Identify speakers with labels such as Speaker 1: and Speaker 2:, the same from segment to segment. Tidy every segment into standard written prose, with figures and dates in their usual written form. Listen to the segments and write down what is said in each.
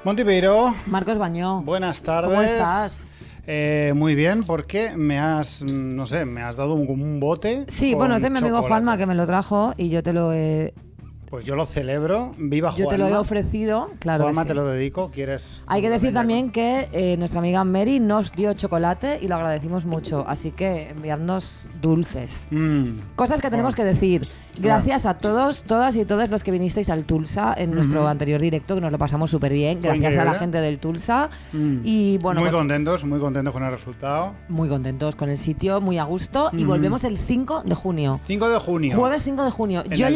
Speaker 1: Montipeiro.
Speaker 2: Marcos Bañó.
Speaker 1: Buenas tardes.
Speaker 2: ¿Cómo estás?
Speaker 1: Muy bien, porque me has dado un bote.
Speaker 2: Sí, bueno, es de mi amigo
Speaker 1: chocolate.
Speaker 2: Juanma que me lo trajo y yo te lo he...
Speaker 1: Pues yo lo celebro. Viva Juanma.
Speaker 2: Yo te lo he ofrecido, claro.
Speaker 1: Juanma,
Speaker 2: que sí.
Speaker 1: te lo dedico. ¿Quieres?
Speaker 2: Hay que decir también que nuestra amiga Mary nos dio chocolate y lo agradecimos mucho. Así que enviarnos dulces. Cosas que tenemos que decir. Gracias a todos, todas y todos los que vinisteis al Tulsa en nuestro anterior directo, que nos lo pasamos súper bien. Gracias a la gente del Tulsa. Y bueno,
Speaker 1: muy
Speaker 2: pues,
Speaker 1: contentos con el resultado.
Speaker 2: muy contentos con el sitio, muy a gusto. Y volvemos el 5 de junio.
Speaker 1: 5 de junio.
Speaker 2: Jueves 5 de junio.
Speaker 1: En
Speaker 2: Yo
Speaker 1: el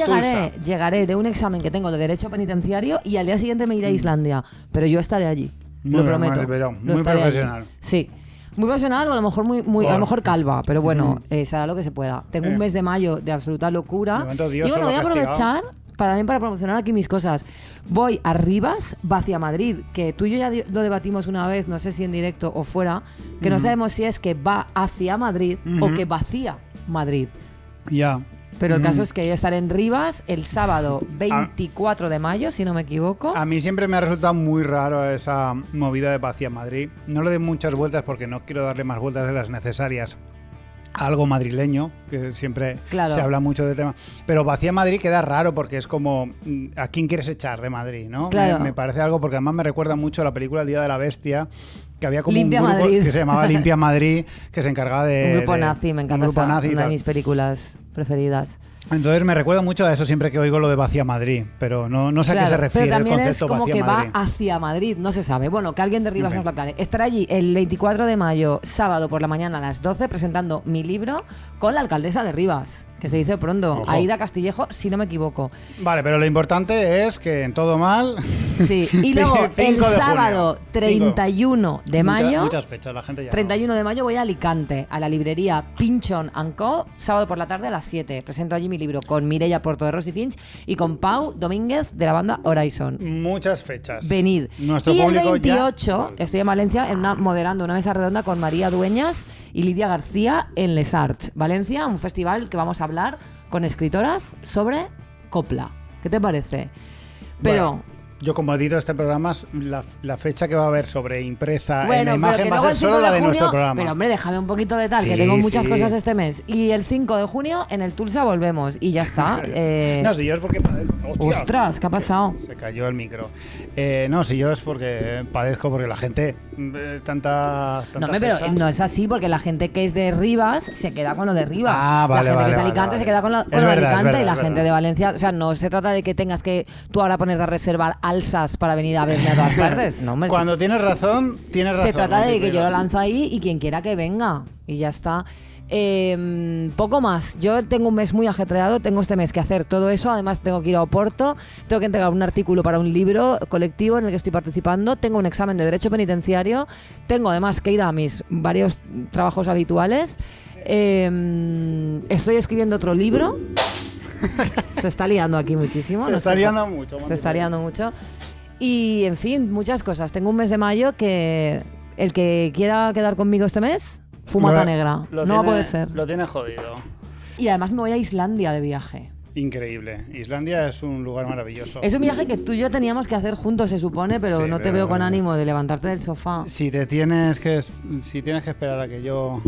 Speaker 2: llegaré de un examen que tengo de Derecho Penitenciario y al día siguiente me iré a Islandia. Pero yo estaré allí.
Speaker 1: Muy
Speaker 2: lo
Speaker 1: bien,
Speaker 2: prometo.
Speaker 1: pero
Speaker 2: Lo
Speaker 1: muy
Speaker 2: estaré
Speaker 1: profesional.
Speaker 2: allí. Sí. Muy profesional o a lo mejor a lo mejor calva, pero bueno, será lo que se pueda. Tengo un mes de mayo de absoluta locura.
Speaker 1: De momento, Dios
Speaker 2: Y bueno,
Speaker 1: solo
Speaker 2: voy a
Speaker 1: castigado.
Speaker 2: aprovechar para promocionar aquí mis cosas. Voy a Rivas, hacia Madrid, que tú y yo ya lo debatimos una vez, no sé si en directo o fuera, que no sabemos si es que va hacia Madrid o que vacía Madrid.
Speaker 1: Ya.
Speaker 2: Pero el caso es que yo estaré en Rivas el sábado 24 de mayo, si no me equivoco.
Speaker 1: A mí siempre me ha resultado muy raro esa movida de Vacía Madrid. No le doy muchas vueltas porque no quiero darle más vueltas de las necesarias a algo madrileño, que siempre
Speaker 2: Claro.
Speaker 1: se habla mucho del tema. Pero Vacía Madrid queda raro porque es como ¿a quién quieres echar de Madrid? ¿No?
Speaker 2: Claro.
Speaker 1: Me parece algo porque además me recuerda mucho a la película El Día de la Bestia, que había como
Speaker 2: Limpia
Speaker 1: un grupo
Speaker 2: Madrid.
Speaker 1: que se llamaba Limpia Madrid, que se encargaba de...
Speaker 2: Un grupo nazi, me encanta
Speaker 1: un grupo
Speaker 2: esa,
Speaker 1: nazi y
Speaker 2: una de
Speaker 1: tal.
Speaker 2: mis películas preferidas.
Speaker 1: Entonces me recuerda mucho a eso siempre que oigo lo de Vacía Madrid, pero no sé a qué se refiere
Speaker 2: pero
Speaker 1: el
Speaker 2: también es
Speaker 1: concepto
Speaker 2: como
Speaker 1: Vacía
Speaker 2: que
Speaker 1: Madrid.
Speaker 2: va hacia Madrid, no se sabe. Bueno, que alguien de Rivas
Speaker 1: Ok.
Speaker 2: nos lo aclare. Estaré allí el 24 de mayo, sábado por la mañana a las 12, presentando mi libro con la alcaldesa de Rivas, que se dice pronto,
Speaker 1: Ojo.
Speaker 2: Aida Castillejo, si no me equivoco.
Speaker 1: Vale, pero lo importante es que en todo mal...
Speaker 2: Sí, y luego
Speaker 1: 5
Speaker 2: el
Speaker 1: de junio.
Speaker 2: sábado 31 de mayo...
Speaker 1: Muchas fechas, la gente ya
Speaker 2: 31 de mayo voy a Alicante, a la librería Pinchon & Co, sábado por la tarde a las 7. Presento allí mi libro con Mireia Porto de Rosy Finch y con Pau Domínguez de la banda Horizon.
Speaker 1: Muchas fechas.
Speaker 2: Venid.
Speaker 1: Nuestro
Speaker 2: Y el
Speaker 1: público
Speaker 2: 28
Speaker 1: ya...
Speaker 2: estoy en Valencia moderando una mesa redonda con María Dueñas y Lidia García en Les Arts. Valencia, un festival que vamos a hablar con escritoras sobre copla. ¿Qué te parece? Pero...
Speaker 1: Bueno, yo como edito este programa, la fecha que va a haber sobre impresa en la
Speaker 2: Bueno, pero
Speaker 1: imagen
Speaker 2: que
Speaker 1: va a
Speaker 2: luego
Speaker 1: ser
Speaker 2: el 5
Speaker 1: solo la de
Speaker 2: junio,
Speaker 1: nuestro programa.
Speaker 2: Pero hombre, déjame un poquito de tal,
Speaker 1: Sí,
Speaker 2: que tengo muchas
Speaker 1: sí.
Speaker 2: cosas este mes. Y el 5 de junio en el Tulsa volvemos y ya está.
Speaker 1: No, si yo es porque... Hostia,
Speaker 2: Ostras, ¿qué ha pasado?
Speaker 1: se cayó el micro. No, si yo es porque padezco, porque la gente tanta
Speaker 2: No, hombre, pero
Speaker 1: fecha.
Speaker 2: no es así, porque la gente que es de Rivas se queda con lo de Rivas.
Speaker 1: Ah, vale,
Speaker 2: la gente
Speaker 1: vale,
Speaker 2: que es de
Speaker 1: vale,
Speaker 2: Alicante
Speaker 1: vale.
Speaker 2: se queda con lo,
Speaker 1: Es
Speaker 2: con lo de
Speaker 1: verdad, es
Speaker 2: Alicante
Speaker 1: verdad,
Speaker 2: y la
Speaker 1: es
Speaker 2: gente
Speaker 1: verdad.
Speaker 2: de Valencia. O sea, no se trata de que tengas que tú ahora ponerte a reservar alzas para venir a verme a todas partes. No, hombre,
Speaker 1: Cuando tienes razón, tienes razón.
Speaker 2: se trata de que
Speaker 1: Montipeiro.
Speaker 2: yo lo lanzo ahí y quien quiera que venga. Y ya está. Poco más. Yo tengo un mes muy ajetreado, tengo este mes que hacer todo eso, además tengo que ir a Oporto, tengo que entregar un artículo para un libro colectivo en el que estoy participando, tengo un examen de Derecho Penitenciario, tengo además que ir a mis varios trabajos habituales, estoy escribiendo otro libro, se está liando aquí muchísimo.
Speaker 1: Se
Speaker 2: no
Speaker 1: está
Speaker 2: sé,
Speaker 1: liando mucho.
Speaker 2: se
Speaker 1: Montipeiro.
Speaker 2: está liando mucho. Y en fin, muchas cosas. Tengo un mes de mayo que el que quiera quedar conmigo este mes, fumata negra.
Speaker 1: Lo
Speaker 2: No va a
Speaker 1: tiene-
Speaker 2: poder ser.
Speaker 1: Lo tiene jodido.
Speaker 2: Y además me voy a Islandia de viaje.
Speaker 1: Increíble. Islandia es un lugar maravilloso.
Speaker 2: Es un viaje que tú y yo teníamos que hacer juntos, se supone, pero
Speaker 1: Sí,
Speaker 2: no te
Speaker 1: pero-
Speaker 2: veo con ánimo de levantarte del sofá.
Speaker 1: Si tienes que esperar a que yo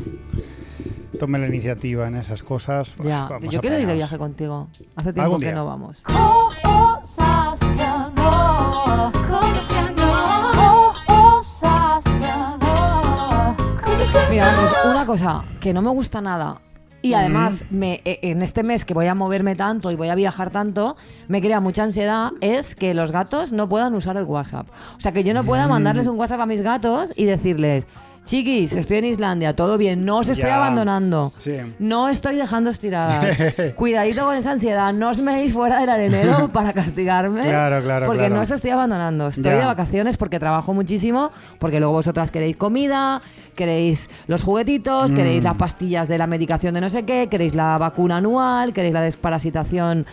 Speaker 1: tome la iniciativa en esas cosas, pues
Speaker 2: Ya,
Speaker 1: vamos
Speaker 2: yo quiero ir de
Speaker 1: apañados.
Speaker 2: viaje contigo. Hace tiempo
Speaker 1: Algún
Speaker 2: que
Speaker 1: día.
Speaker 2: no vamos.
Speaker 3: Cosas que no, cosas que no, cosas que no, cosas que no.
Speaker 2: Mira, pues una cosa que no me gusta nada. Y además, en este mes que voy a moverme tanto y voy a viajar tanto, me crea mucha ansiedad, es que los gatos no puedan usar el WhatsApp. O sea, que yo no pueda mandarles un WhatsApp a mis gatos y decirles, chiquis, estoy en Islandia, todo bien, no os estoy
Speaker 1: Ya.
Speaker 2: abandonando,
Speaker 1: Sí.
Speaker 2: no estoy dejando estiradas, cuidadito con esa ansiedad, no os meéis fuera del arenero para castigarme,
Speaker 1: Claro,
Speaker 2: porque
Speaker 1: claro.
Speaker 2: no os estoy abandonando, estoy
Speaker 1: Ya.
Speaker 2: de vacaciones porque trabajo muchísimo, porque luego vosotras queréis comida, queréis los juguetitos, queréis las pastillas de la medicación de no sé qué, queréis la vacuna anual, queréis la desparasitación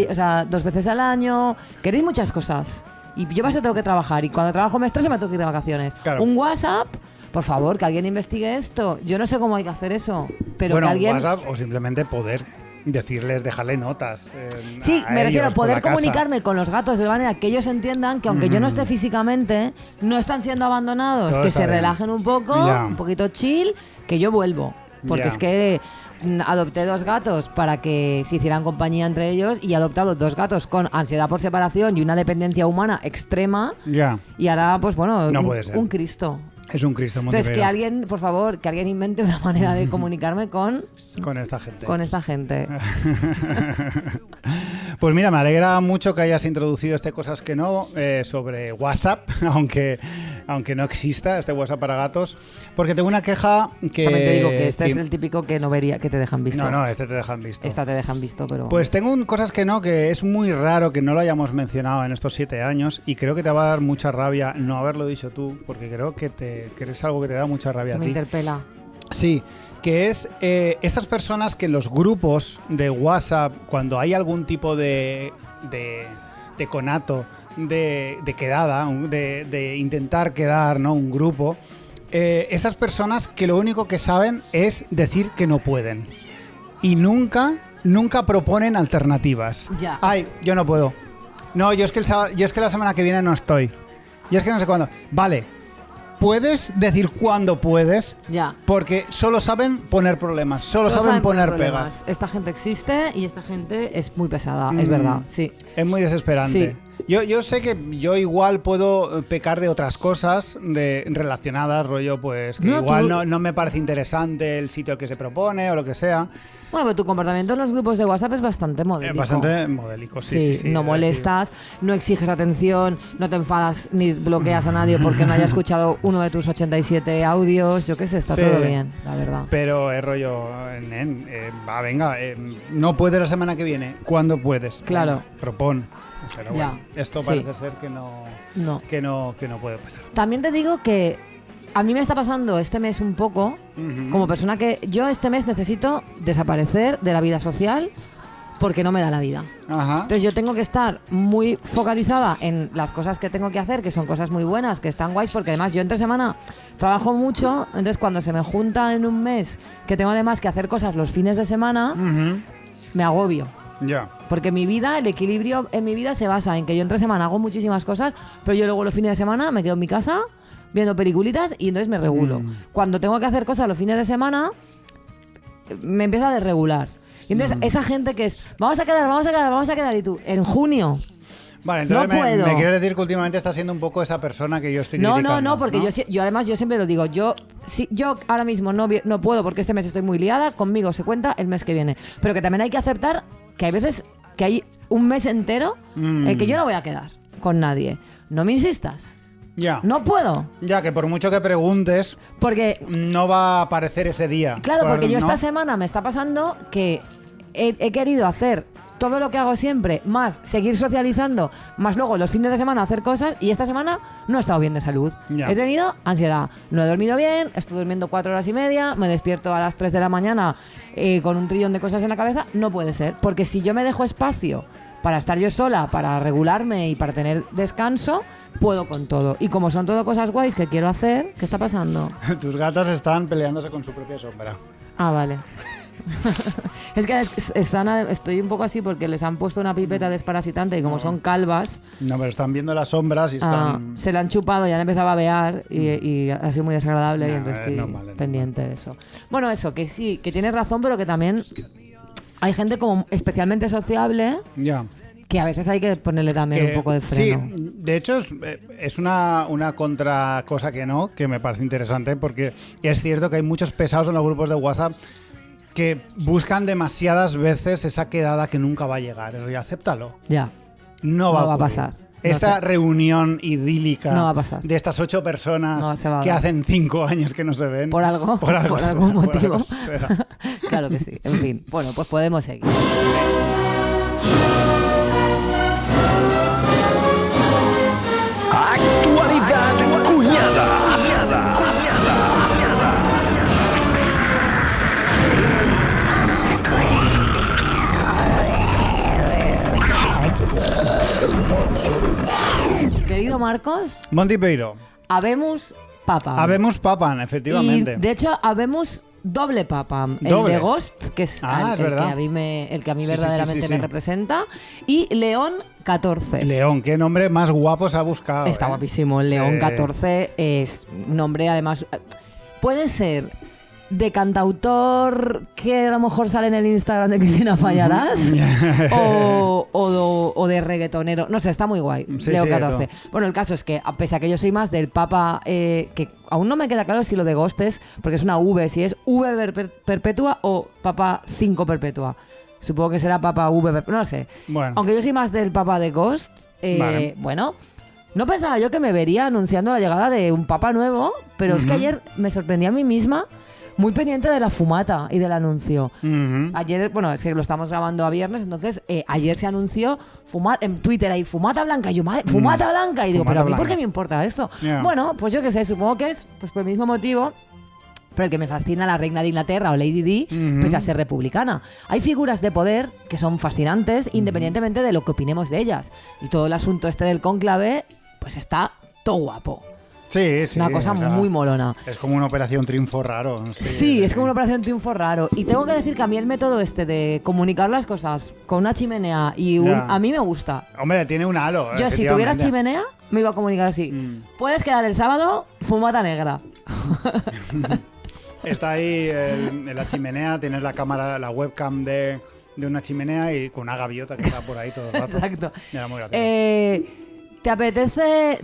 Speaker 2: o sea, 2 veces al año, queréis muchas cosas. Y yo para eso tengo que trabajar y cuando trabajo me estreso me tengo que ir de vacaciones.
Speaker 1: Claro.
Speaker 2: Un WhatsApp, por favor, que alguien investigue esto. Yo no sé cómo hay que hacer eso, pero
Speaker 1: bueno,
Speaker 2: que alguien...
Speaker 1: WhatsApp o simplemente poder decirles, dejarle notas.
Speaker 2: Sí,
Speaker 1: a
Speaker 2: me refiero a
Speaker 1: ellos por
Speaker 2: poder
Speaker 1: la casa.
Speaker 2: comunicarme con los gatos de manera que ellos entiendan que aunque yo no esté físicamente, no están siendo abandonados,
Speaker 1: Todo
Speaker 2: que
Speaker 1: está
Speaker 2: se
Speaker 1: bien.
Speaker 2: relajen un poco,
Speaker 1: Ya.
Speaker 2: un poquito chill, que yo vuelvo. Porque
Speaker 1: Ya.
Speaker 2: es que adopté 2 gatos para que se hicieran compañía entre ellos y he adoptado 2 gatos con ansiedad por separación y una dependencia humana extrema
Speaker 1: Ya,
Speaker 2: y ahora, pues bueno,
Speaker 1: No puede ser.
Speaker 2: un Cristo.
Speaker 1: es un Cristo
Speaker 2: Entonces,
Speaker 1: Montevideo
Speaker 2: que alguien, por favor, que alguien invente una manera de comunicarme con
Speaker 1: con esta gente.
Speaker 2: esta gente.
Speaker 1: Pues mira, me alegra mucho que hayas introducido este Cosas que no sobre WhatsApp, aunque no exista este WhatsApp para gatos, porque tengo una queja que...
Speaker 2: También te digo que este es el típico que no vería, que te dejan visto.
Speaker 1: No, este te dejan visto.
Speaker 2: Esta te dejan visto, pero...
Speaker 1: Pues tengo un Cosas que no, que es muy raro que no lo hayamos mencionado en estos 7 años y creo que te va a dar mucha rabia no haberlo dicho tú, porque creo que es algo que te da mucha rabia a
Speaker 2: me
Speaker 1: ti.
Speaker 2: interpela.
Speaker 1: Sí, que es estas personas que en los grupos de WhatsApp, cuando hay algún tipo de conato, de quedada, de intentar quedar, ¿no? Un grupo, estas personas que lo único que saben es decir que no pueden y nunca proponen alternativas.
Speaker 2: Ya.
Speaker 1: Ay, yo no puedo. No, yo es que la semana que viene no estoy. Yo es que no sé cuándo. Vale. Puedes decir cuándo puedes,
Speaker 2: Ya.
Speaker 1: porque solo saben poner problemas, solo saben poner
Speaker 2: problemas.
Speaker 1: pegas.
Speaker 2: Esta gente existe y esta gente es muy pesada, es verdad, sí.
Speaker 1: Es muy desesperante.
Speaker 2: Sí.
Speaker 1: Yo sé que yo igual puedo pecar de otras cosas relacionadas, rollo, pues que
Speaker 2: No,
Speaker 1: igual
Speaker 2: tú-
Speaker 1: no me parece interesante el sitio al que se propone o lo que sea.
Speaker 2: Bueno, pero tu comportamiento en los grupos de WhatsApp es bastante modélico.
Speaker 1: Bastante modélico, sí.
Speaker 2: No molestas, no exiges atención, no te enfadas ni bloqueas a nadie porque no haya escuchado uno de tus 87 audios. Yo qué sé, está
Speaker 1: Sí.
Speaker 2: todo bien, la verdad.
Speaker 1: Pero es rollo, venga, no puedes la semana que viene. ¿Cuándo puedes?
Speaker 2: Claro.
Speaker 1: Venga, propon. Pero
Speaker 2: Ya,
Speaker 1: bueno, esto
Speaker 2: sí.
Speaker 1: parece ser que no puede pasar.
Speaker 2: También te digo que a mí me está pasando este mes un poco, como persona que yo este mes necesito desaparecer de la vida social porque no me da la vida.
Speaker 1: Ajá.
Speaker 2: Entonces yo tengo que estar muy focalizada en las cosas que tengo que hacer, que son cosas muy buenas, que están guays, porque además yo entre semana trabajo mucho, entonces cuando se me junta en un mes que tengo además que hacer cosas los fines de semana, me agobio.
Speaker 1: Ya.
Speaker 2: Porque mi vida, el equilibrio en mi vida se basa en que yo entre semana hago muchísimas cosas, pero yo luego los fines de semana me quedo en mi casa viendo peliculitas y entonces me regulo. Cuando tengo que hacer cosas los fines de semana, me empieza a desregular. Y entonces esa gente que es, vamos a quedar, y tú, en junio...
Speaker 1: Vale, entonces
Speaker 2: No puedo.
Speaker 1: me quiero decir que últimamente estás siendo un poco esa persona que yo estoy criticando.
Speaker 2: No, porque yo además yo siempre lo digo, yo ahora mismo no puedo porque este mes estoy muy liada, conmigo se cuenta el mes que viene. Pero que también hay que aceptar que hay veces que hay un mes entero en que yo no voy a quedar con nadie. No me insistas.
Speaker 1: Ya.
Speaker 2: No puedo.
Speaker 1: Ya, que por mucho que preguntes,
Speaker 2: Porque,
Speaker 1: no va a aparecer ese día.
Speaker 2: claro, porque yo
Speaker 1: ¿no?
Speaker 2: esta semana me está pasando que he querido hacer todo lo que hago siempre, más seguir socializando, más luego los fines de semana hacer cosas, y esta semana no he estado bien de salud.
Speaker 1: Ya.
Speaker 2: He tenido ansiedad, no he dormido bien, estoy durmiendo 4 horas y media, me despierto a las 3 de la mañana con un trillón de cosas en la cabeza. No puede ser, porque si yo me dejo espacio para estar yo sola, para regularme y para tener descanso, puedo con todo. Y como son todo cosas guays que quiero hacer, ¿qué está pasando?
Speaker 1: Tus gatas están peleándose con su propia sombra.
Speaker 2: Ah, vale. Es que estoy un poco así porque les han puesto una pipeta desparasitante y como son calvas,
Speaker 1: No, pero están viendo las sombras y están...
Speaker 2: se la han chupado y han empezado a babear y ha sido muy desagradable y
Speaker 1: No,
Speaker 2: entonces
Speaker 1: es
Speaker 2: estoy
Speaker 1: normal, es
Speaker 2: pendiente de eso. Bueno, eso, que sí, que tienes razón, pero que también hay gente como especialmente sociable
Speaker 1: Ya.
Speaker 2: que a veces hay que ponerle también un poco de freno.
Speaker 1: Sí, de hecho es una contra cosa que me parece interesante, porque es cierto que hay muchos pesados en los grupos de WhatsApp que buscan demasiadas veces esa quedada que nunca va a llegar. Y acéptalo.
Speaker 2: Ya.
Speaker 1: No va a
Speaker 2: ocurrir.
Speaker 1: pasar.
Speaker 2: No
Speaker 1: Esta
Speaker 2: sé.
Speaker 1: reunión idílica
Speaker 2: No va a pasar.
Speaker 1: de estas 8 personas
Speaker 2: No se va a
Speaker 1: que
Speaker 2: dar.
Speaker 1: hacen 5 años que no se ven.
Speaker 2: Por algo, por
Speaker 1: será,
Speaker 2: algún
Speaker 1: por
Speaker 2: motivo.
Speaker 1: algo será.
Speaker 2: Claro que sí. En fin, bueno, pues podemos seguir.
Speaker 4: Actualidad cuñada.
Speaker 2: Querido Marcos,
Speaker 1: Monty Peiro.
Speaker 2: habemos papa.
Speaker 1: Habemos papan, efectivamente.
Speaker 2: Y de hecho, habemos doble papa. El
Speaker 1: Doble.
Speaker 2: de Ghost, que es,
Speaker 1: Ah, es
Speaker 2: el,
Speaker 1: verdad.
Speaker 2: que a mí el que a mí
Speaker 1: Sí, sí,
Speaker 2: verdaderamente
Speaker 1: sí.
Speaker 2: me representa. Y León 14.
Speaker 1: León, qué nombre más guapo se ha buscado.
Speaker 2: Está guapísimo. El León
Speaker 1: Sí.
Speaker 2: 14 es un nombre, además, puede ser de cantautor que a lo mejor sale en el Instagram de Cristina Fallarás o de reggaetonero. No sé, está muy guay.
Speaker 1: Sí,
Speaker 2: León
Speaker 1: sí,
Speaker 2: 14.
Speaker 1: todo.
Speaker 2: Bueno, el caso es que, pese a que yo soy más del Papa, que aún no me queda claro si lo de Ghost es, porque es una V, si es V perpetua o Papa 5 perpetua. Supongo que será Papa V perpetua, no lo sé.
Speaker 1: Bueno.
Speaker 2: Aunque yo soy más del Papa de Ghost,
Speaker 1: Vale.
Speaker 2: bueno, no pensaba yo que me vería anunciando la llegada de un Papa nuevo, pero es que ayer me sorprendí a mí misma muy pendiente de la fumata y del anuncio.
Speaker 1: Ujú.
Speaker 2: Ayer, bueno, es que lo estamos grabando a viernes, entonces ayer se anunció en Twitter ahí, fumata blanca, y yo, madre, fumata blanca, y digo,
Speaker 1: Fumata
Speaker 2: pero a mí, ¿por
Speaker 1: blanca.
Speaker 2: qué me importa esto?
Speaker 1: Ya.
Speaker 2: Bueno, pues yo qué sé, supongo que es pues por el mismo motivo por el que me fascina la reina de Inglaterra o Lady Di, pese a ser republicana. Hay figuras de poder que son fascinantes independientemente de lo que opinemos de ellas. Y todo el asunto este del cónclave, pues está todo guapo.
Speaker 1: Sí, sí.
Speaker 2: Una cosa
Speaker 1: o sea,
Speaker 2: muy molona.
Speaker 1: Es como una operación triunfo raro.
Speaker 2: Sí, es como una operación triunfo raro. Y tengo que decir que a mí el método este de comunicar las cosas con una chimenea y
Speaker 1: Ya.
Speaker 2: a mí me gusta.
Speaker 1: Hombre, tiene un halo.
Speaker 2: Yo si tuviera
Speaker 1: efectivamente.
Speaker 2: chimenea me iba a comunicar así. Puedes quedar el sábado fumata negra.
Speaker 1: Está ahí en la chimenea, tienes la cámara, la webcam de una chimenea y con una gaviota que está por ahí todo el rato.
Speaker 2: Exacto.
Speaker 1: Era muy gracioso.
Speaker 2: ¿Te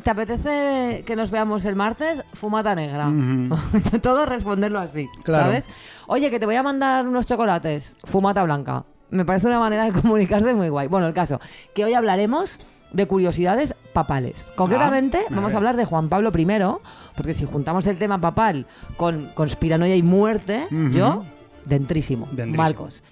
Speaker 2: apetece que nos veamos el martes? Fumata negra.
Speaker 1: Ujú.
Speaker 2: Todo responderlo así,
Speaker 1: Claro.
Speaker 2: ¿sabes? Oye, que te voy a mandar unos chocolates. Fumata blanca. Me parece una manera de comunicarse muy guay. Bueno, el caso, que hoy hablaremos de curiosidades papales. Concretamente,
Speaker 1: a
Speaker 2: vamos
Speaker 1: ver.
Speaker 2: a hablar de Juan Pablo I, porque si juntamos el tema papal con conspiranoia y muerte,
Speaker 1: Ujú.
Speaker 2: yo, dentrísimo.
Speaker 1: Dentrísimo.
Speaker 2: Marcos.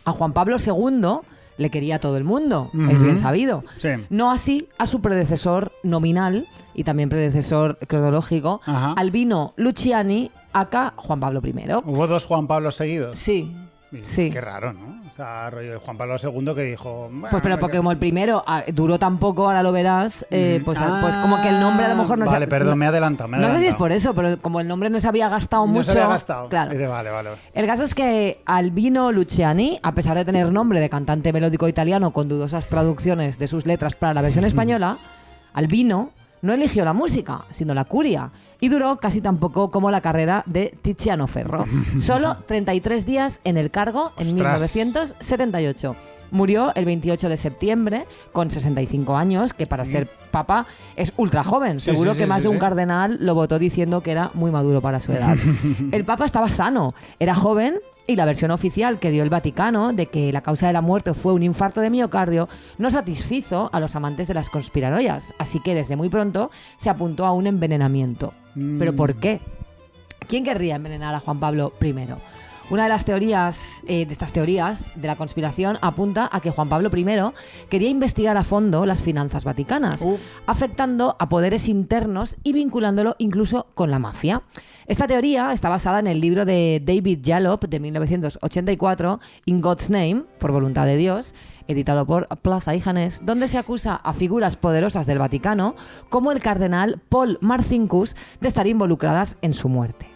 Speaker 2: A Juan Pablo II le quería todo el mundo,
Speaker 1: Ujú.
Speaker 2: es bien sabido.
Speaker 1: Sí.
Speaker 2: No así a su predecesor nominal y también predecesor cronológico,
Speaker 1: Ajá.
Speaker 2: Albino Luciani, acá Juan Pablo I.
Speaker 1: Hubo dos Juan Pablos seguidos.
Speaker 2: Sí,
Speaker 1: Y
Speaker 2: sí.
Speaker 1: Qué raro, ¿no? O sea, rollo de Juan Pablo II que dijo... bueno,
Speaker 2: Pues pero porque como el primero duró tan poco, ahora lo verás, pues como que el nombre a lo mejor no
Speaker 1: Vale,
Speaker 2: se...
Speaker 1: perdón, me he adelantado.
Speaker 2: No sé si es por eso, pero como el nombre no se había gastado
Speaker 1: No
Speaker 2: mucho...
Speaker 1: se había gastado.
Speaker 2: Claro.
Speaker 1: Dice, vale, vale.
Speaker 2: El caso es que Albino Luciani, a pesar de tener nombre de cantante melódico italiano con dudosas traducciones de sus letras para la versión española, Albino no eligió la música, sino la curia, y duró casi tan poco como la carrera de Tiziano Ferro. Solo 33 días en el cargo en
Speaker 1: Ostras.
Speaker 2: 1978. Murió el 28 de septiembre con 65 años, que para ser papa es ultra joven.
Speaker 1: Sí,
Speaker 2: Seguro
Speaker 1: sí,
Speaker 2: que
Speaker 1: sí,
Speaker 2: más
Speaker 1: sí,
Speaker 2: de un
Speaker 1: sí.
Speaker 2: cardenal lo votó diciendo que era muy maduro para su edad. El papa estaba sano, era joven y la versión oficial que dio el Vaticano de que la causa de la muerte fue un infarto de miocardio no satisfizo a los amantes de las conspiranoias, así que desde muy pronto se apuntó a un envenenamiento. ¿Pero por qué? ¿Quién querría envenenar a Juan Pablo I? Una de las teorías, de estas teorías de la conspiración, apunta a que Juan Pablo I quería investigar a fondo las finanzas vaticanas, afectando a poderes internos y vinculándolo incluso con la mafia. Esta teoría está basada en el libro de David Jalop de 1984, In God's Name, por voluntad de Dios, editado por Plaza y Janés, donde se acusa a figuras poderosas del Vaticano, como el cardenal Paul Marcinkus, de estar involucradas en su muerte.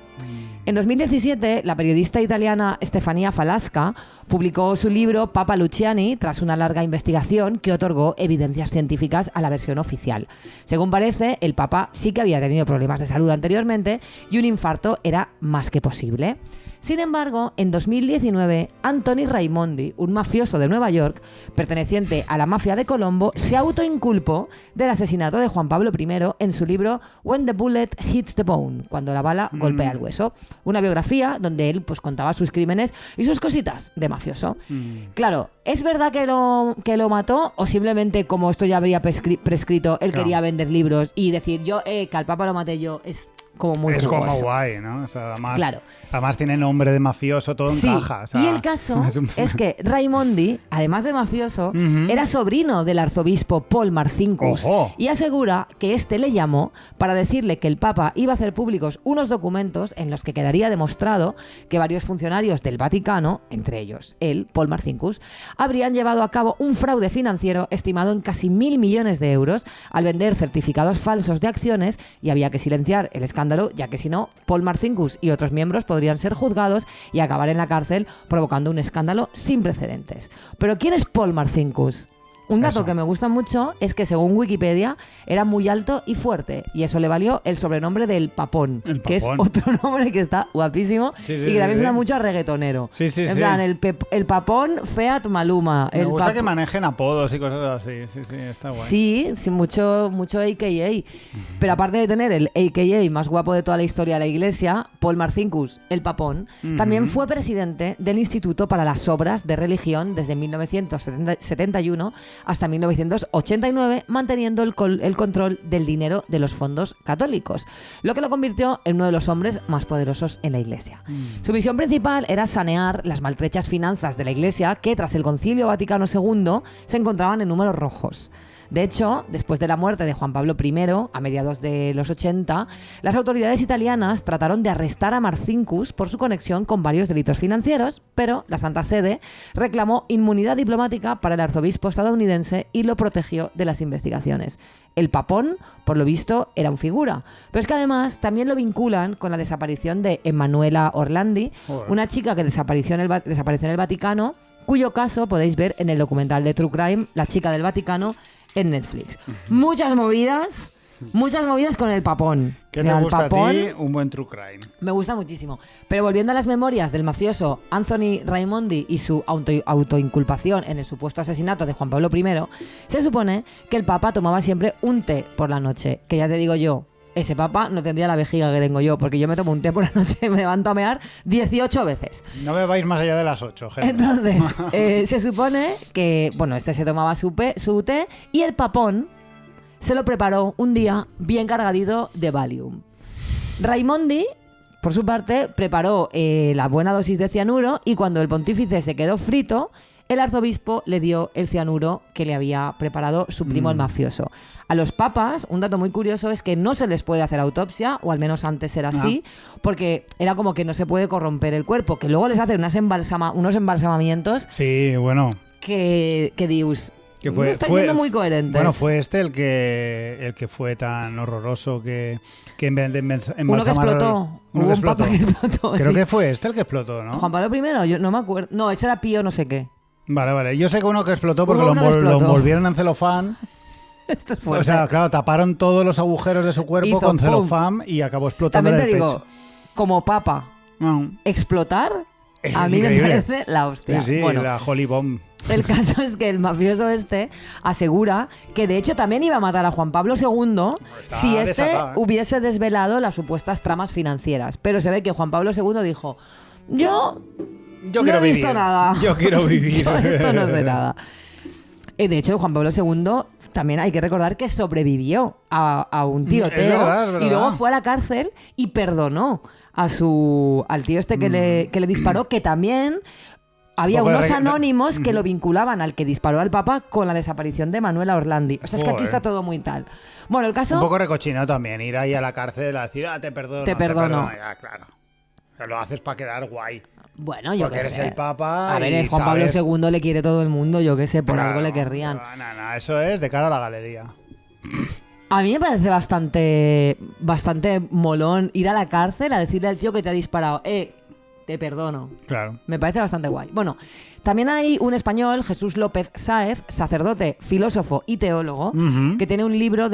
Speaker 2: En 2017, la periodista italiana Stefania Falasca publicó su libro Papa Luciani tras una larga investigación que otorgó evidencias científicas a la versión oficial. Según parece, el Papa sí que había tenido problemas de salud anteriormente y un infarto era más que posible. Sin embargo, en 2019, Anthony Raimondi, un mafioso de Nueva York, perteneciente a la mafia de Colombo, se autoinculpó del asesinato de Juan Pablo I en su libro When the Bullet Hits the Bone, cuando la bala golpea el hueso. Una biografía donde él pues contaba sus crímenes y sus cositas de mafioso. Claro, ¿es verdad que lo mató o simplemente como esto ya habría prescrito, él
Speaker 1: Claro.
Speaker 2: quería vender libros y decir yo, que al Papa lo maté yo? Es como muy
Speaker 1: Es como
Speaker 2: jugoso.
Speaker 1: guay, ¿no? O sea, además,
Speaker 2: Claro.
Speaker 1: además tiene nombre de mafioso, todo
Speaker 2: Sí,
Speaker 1: encaja. o sea,
Speaker 2: y el caso es que Raimondi, además de mafioso, era sobrino del arzobispo Paul Marcinkus.
Speaker 1: Ojo.
Speaker 2: Y asegura que este le llamó para decirle que el Papa iba a hacer públicos unos documentos en los que quedaría demostrado que varios funcionarios del Vaticano, entre ellos él, Paul Marcinkus, habrían llevado a cabo un fraude financiero estimado en casi 1.000 millones de euros al vender certificados falsos de acciones y había que silenciar el escándalo escándalo, ya que si no, Paul Marcinkus y otros miembros podrían ser juzgados y acabar en la cárcel provocando un escándalo sin precedentes. ¿Pero quién es Paul Marcinkus? Un dato
Speaker 1: Eso.
Speaker 2: que me gusta mucho es que según Wikipedia era muy alto y fuerte y eso le valió el sobrenombre del Papón,
Speaker 1: El
Speaker 2: que es
Speaker 1: Papón.
Speaker 2: otro nombre que está guapísimo
Speaker 1: Sí, sí,
Speaker 2: y que también
Speaker 1: sí,
Speaker 2: suena
Speaker 1: sí.
Speaker 2: mucho a reggaetonero.
Speaker 1: Sí, sí,
Speaker 2: en
Speaker 1: sí.
Speaker 2: plan, el Papón Feat Maluma.
Speaker 1: Me
Speaker 2: el
Speaker 1: gusta
Speaker 2: Pap-
Speaker 1: que manejen apodos y cosas así. Sí, sí, está guay.
Speaker 2: Sí, sí, mucho AKA. Pero aparte de tener el AKA más guapo de toda la historia de la iglesia, Paul Marcinkus, el Papón, también fue presidente del Instituto para las Obras de Religión desde 1971 hasta 1989, manteniendo el control del dinero de los fondos católicos, lo que lo convirtió en uno de los hombres más poderosos en la iglesia. Su misión principal era sanear las maltrechas finanzas de la iglesia que, tras el Concilio Vaticano II, se encontraban en números rojos. De hecho, después de la muerte de Juan Pablo I, a mediados de los 80, las autoridades italianas trataron de arrestar a Marcinkus por su conexión con varios delitos financieros, pero la Santa Sede reclamó inmunidad diplomática para el arzobispo estadounidense y lo protegió de las investigaciones. El Papón, por lo visto, era un figura. Pero es que además también lo vinculan con la desaparición de Emanuela Orlandi,
Speaker 1: Joder.
Speaker 2: una chica que desapareció en el Vaticano, cuyo caso podéis ver en el documental de True Crime, La chica del Vaticano, en Netflix. Muchas movidas con el Papón.
Speaker 1: ¿Qué
Speaker 2: O
Speaker 1: te
Speaker 2: sea, el
Speaker 1: gusta
Speaker 2: Papón
Speaker 1: a ti? Un buen true crime.
Speaker 2: me gusta muchísimo. Pero volviendo a las memorias del mafioso Anthony Raimondi y su autoinculpación en el supuesto asesinato de Juan Pablo I, se supone que el Papa tomaba siempre un té por la noche. Que ya te digo yo, ese Papa no tendría la vejiga que tengo yo, porque yo me tomo un té por la noche y me levanto a mear 18 veces.
Speaker 1: No bebáis más allá de las 8, gente.
Speaker 2: Entonces, se supone que, bueno, este se tomaba su té y el Papón se lo preparó un día bien cargadito de Valium. Raimondi, por su parte, preparó la buena dosis de cianuro y cuando el pontífice se quedó frito, el arzobispo le dio el cianuro que le había preparado su primo el mafioso. A los papas, un dato muy curioso es que no se les puede hacer autopsia, o al menos antes era así, porque era como que no se puede corromper el cuerpo, que luego les hacen unos embalsamamientos
Speaker 1: Sí, bueno.
Speaker 2: que dios,
Speaker 1: Que
Speaker 2: no está siendo muy coherente.
Speaker 1: Bueno, fue este el que fue tan horroroso que en vez de embalsamar...
Speaker 2: Uno que explotó.
Speaker 1: Uno
Speaker 2: Hubo
Speaker 1: que
Speaker 2: un papa que explotó.
Speaker 1: Creo
Speaker 2: sí.
Speaker 1: que fue este el que explotó, ¿no?
Speaker 2: Juan Pablo I, yo no me acuerdo. No, ese era Pío no sé qué.
Speaker 1: Vale, vale. Yo sé que uno que explotó porque
Speaker 2: Hubo
Speaker 1: lo,
Speaker 2: uno que
Speaker 1: lo
Speaker 2: explotó.
Speaker 1: envolvieron en celofán.
Speaker 2: Esto es fuerte.
Speaker 1: O sea, claro, taparon todos los agujeros de su cuerpo
Speaker 2: Hizo
Speaker 1: con
Speaker 2: pum.
Speaker 1: celofán y acabó explotando
Speaker 2: También
Speaker 1: en
Speaker 2: te
Speaker 1: el
Speaker 2: digo,
Speaker 1: pecho.
Speaker 2: como papa,
Speaker 1: No,
Speaker 2: explotar,
Speaker 1: es
Speaker 2: a mí
Speaker 1: increíble.
Speaker 2: me parece la hostia.
Speaker 1: Sí, sí,
Speaker 2: Bueno,
Speaker 1: la Holy Bomb.
Speaker 2: el caso es que el mafioso este asegura que de hecho también iba a matar a Juan Pablo II
Speaker 1: Está
Speaker 2: si este
Speaker 1: desatado, ¿eh?
Speaker 2: hubiese desvelado las supuestas tramas financieras. Pero se ve que Juan Pablo II dijo, yo
Speaker 1: Yo
Speaker 2: no
Speaker 1: quiero
Speaker 2: he visto
Speaker 1: vivir.
Speaker 2: nada.
Speaker 1: Yo quiero vivir.
Speaker 2: Yo esto no sé nada. De hecho, Juan Pablo II también hay que recordar que sobrevivió a un tiroteo
Speaker 1: Es verdad, es verdad.
Speaker 2: y luego fue a la cárcel y perdonó al tío este que le disparó, que también había
Speaker 1: Un poco de
Speaker 2: unos
Speaker 1: re-
Speaker 2: anónimos que lo vinculaban al que disparó al Papa con la desaparición de Manuela Orlandi. O sea, es que aquí
Speaker 1: Joder.
Speaker 2: está todo muy tal. Bueno, el caso...
Speaker 1: Un poco recochino también, ir ahí a la cárcel a decir, te perdono.
Speaker 2: Te perdono.
Speaker 1: Ya, claro. O sea, lo haces para quedar guay.
Speaker 2: Bueno, yo
Speaker 1: Porque
Speaker 2: qué
Speaker 1: eres
Speaker 2: sé.
Speaker 1: el Papa.
Speaker 2: A ver,
Speaker 1: y
Speaker 2: el Juan Pablo
Speaker 1: sabes-
Speaker 2: II le quiere todo el mundo, yo qué sé, por algo
Speaker 1: Claro,
Speaker 2: le querrían.
Speaker 1: No, eso es de cara a la galería.
Speaker 2: A mí me parece bastante molón ir a la cárcel a decirle al tío que te ha disparado, te perdono.
Speaker 1: Claro.
Speaker 2: Me parece bastante guay. Bueno, también hay un español, Jesús López Sáez, sacerdote, filósofo y teólogo,
Speaker 1: Ujú.
Speaker 2: que tiene un libro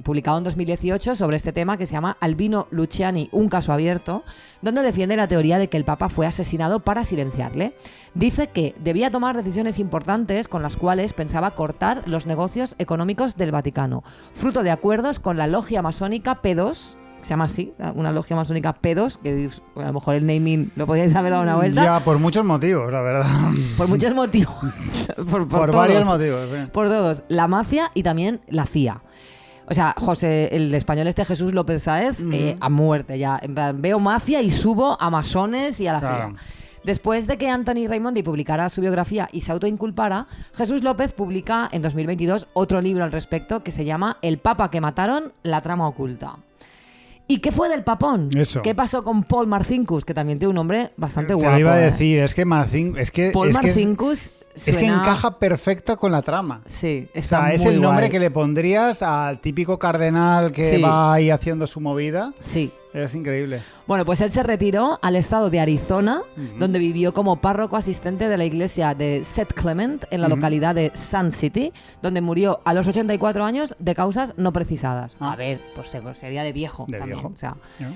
Speaker 2: publicado en 2018 sobre este tema que se llama Albino Luciani, un caso abierto, donde defiende la teoría de que el Papa fue asesinado para silenciarle. Dice que debía tomar decisiones importantes con las cuales pensaba cortar los negocios económicos del Vaticano, fruto de acuerdos con la logia masónica P2, se llama así, una logia masónica P2, que a lo mejor el naming lo podíais haber dado una vuelta,
Speaker 1: Ya, por muchos motivos, la verdad.
Speaker 2: por muchos motivos. por
Speaker 1: Por
Speaker 2: todos.
Speaker 1: varios motivos. Sí.
Speaker 2: Por todos, la mafia y también la CIA. O sea, el español Jesús López Sáez, a muerte ya. En plan, veo mafia y subo a masones y a la
Speaker 1: Claro.
Speaker 2: CIA. Después de que Anthony Raimondi publicara su biografía y se autoinculpara, Jesús López publica en 2022 otro libro al respecto que se llama El Papa que mataron, la trama oculta. ¿Y qué fue del Papón?
Speaker 1: Eso.
Speaker 2: ¿Qué pasó con Paul Marcinkus? Que también tiene un nombre bastante
Speaker 1: Te
Speaker 2: guapo.
Speaker 1: lo iba a
Speaker 2: ¿eh?
Speaker 1: decir, es que Marcin... Es que,
Speaker 2: Paul
Speaker 1: es que es-
Speaker 2: Marcinkus
Speaker 1: Es que encaja perfecto con la trama.
Speaker 2: Sí,
Speaker 1: O
Speaker 2: está
Speaker 1: sea, es
Speaker 2: muy
Speaker 1: el nombre
Speaker 2: guay.
Speaker 1: que le pondrías al típico cardenal que
Speaker 2: Sí.
Speaker 1: va ahí haciendo su movida.
Speaker 2: Sí.
Speaker 1: Es increíble.
Speaker 2: Bueno, pues él se retiró al estado de Arizona, donde vivió como párroco asistente de la iglesia de St. Clement en la localidad de Sun City, donde murió a los 84 años de causas no precisadas.
Speaker 1: Ah.
Speaker 2: A ver, pues sería de viejo
Speaker 1: De
Speaker 2: también.
Speaker 1: viejo.
Speaker 2: O sea.
Speaker 1: ¿No?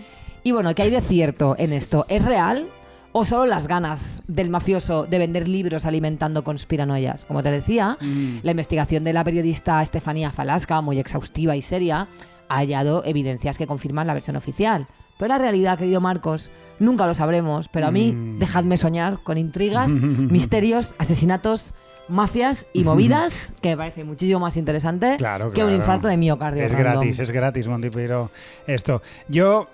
Speaker 2: Y bueno, ¿qué hay de cierto en esto? ¿Es real o solo las ganas del mafioso de vender libros alimentando conspiranoias? Como te decía, la investigación de la periodista Estefanía Falasca, muy exhaustiva y seria, ha hallado evidencias que confirman la versión oficial. Pero la realidad, querido Marcos, nunca lo sabremos. Pero a mí, dejadme soñar con intrigas, misterios, asesinatos, mafias y movidas, que me parece muchísimo más interesante
Speaker 1: Claro,
Speaker 2: que un
Speaker 1: claro.
Speaker 2: infarto de miocardio.
Speaker 1: Es
Speaker 2: random.
Speaker 1: gratis, Monty Pyro. Esto. Yo,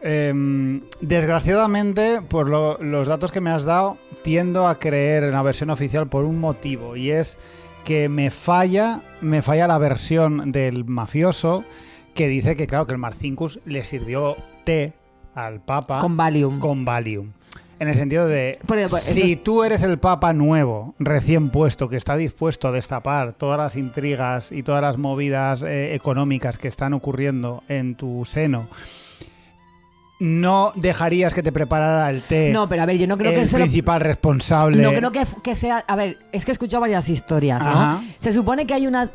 Speaker 1: desgraciadamente, por los datos que me has dado, tiendo a creer en la versión oficial por un motivo, y es que me falla la versión del mafioso que dice que, claro, que el Marcinkus le sirvió té al Papa
Speaker 2: Con Valium.
Speaker 1: con Valium. En el sentido de,
Speaker 2: Pero, pues,
Speaker 1: si
Speaker 2: eso
Speaker 1: tú eres el Papa nuevo, recién puesto, que está dispuesto a destapar todas las intrigas y todas las movidas económicas que están ocurriendo en tu seno, no dejarías que te preparara el té
Speaker 2: No, pero a ver, yo no creo
Speaker 1: el
Speaker 2: que se lo...
Speaker 1: principal responsable.
Speaker 2: No creo que sea... A ver, es que he escuchado varias historias, ¿no?
Speaker 1: Ajá.
Speaker 2: Se supone que hay una...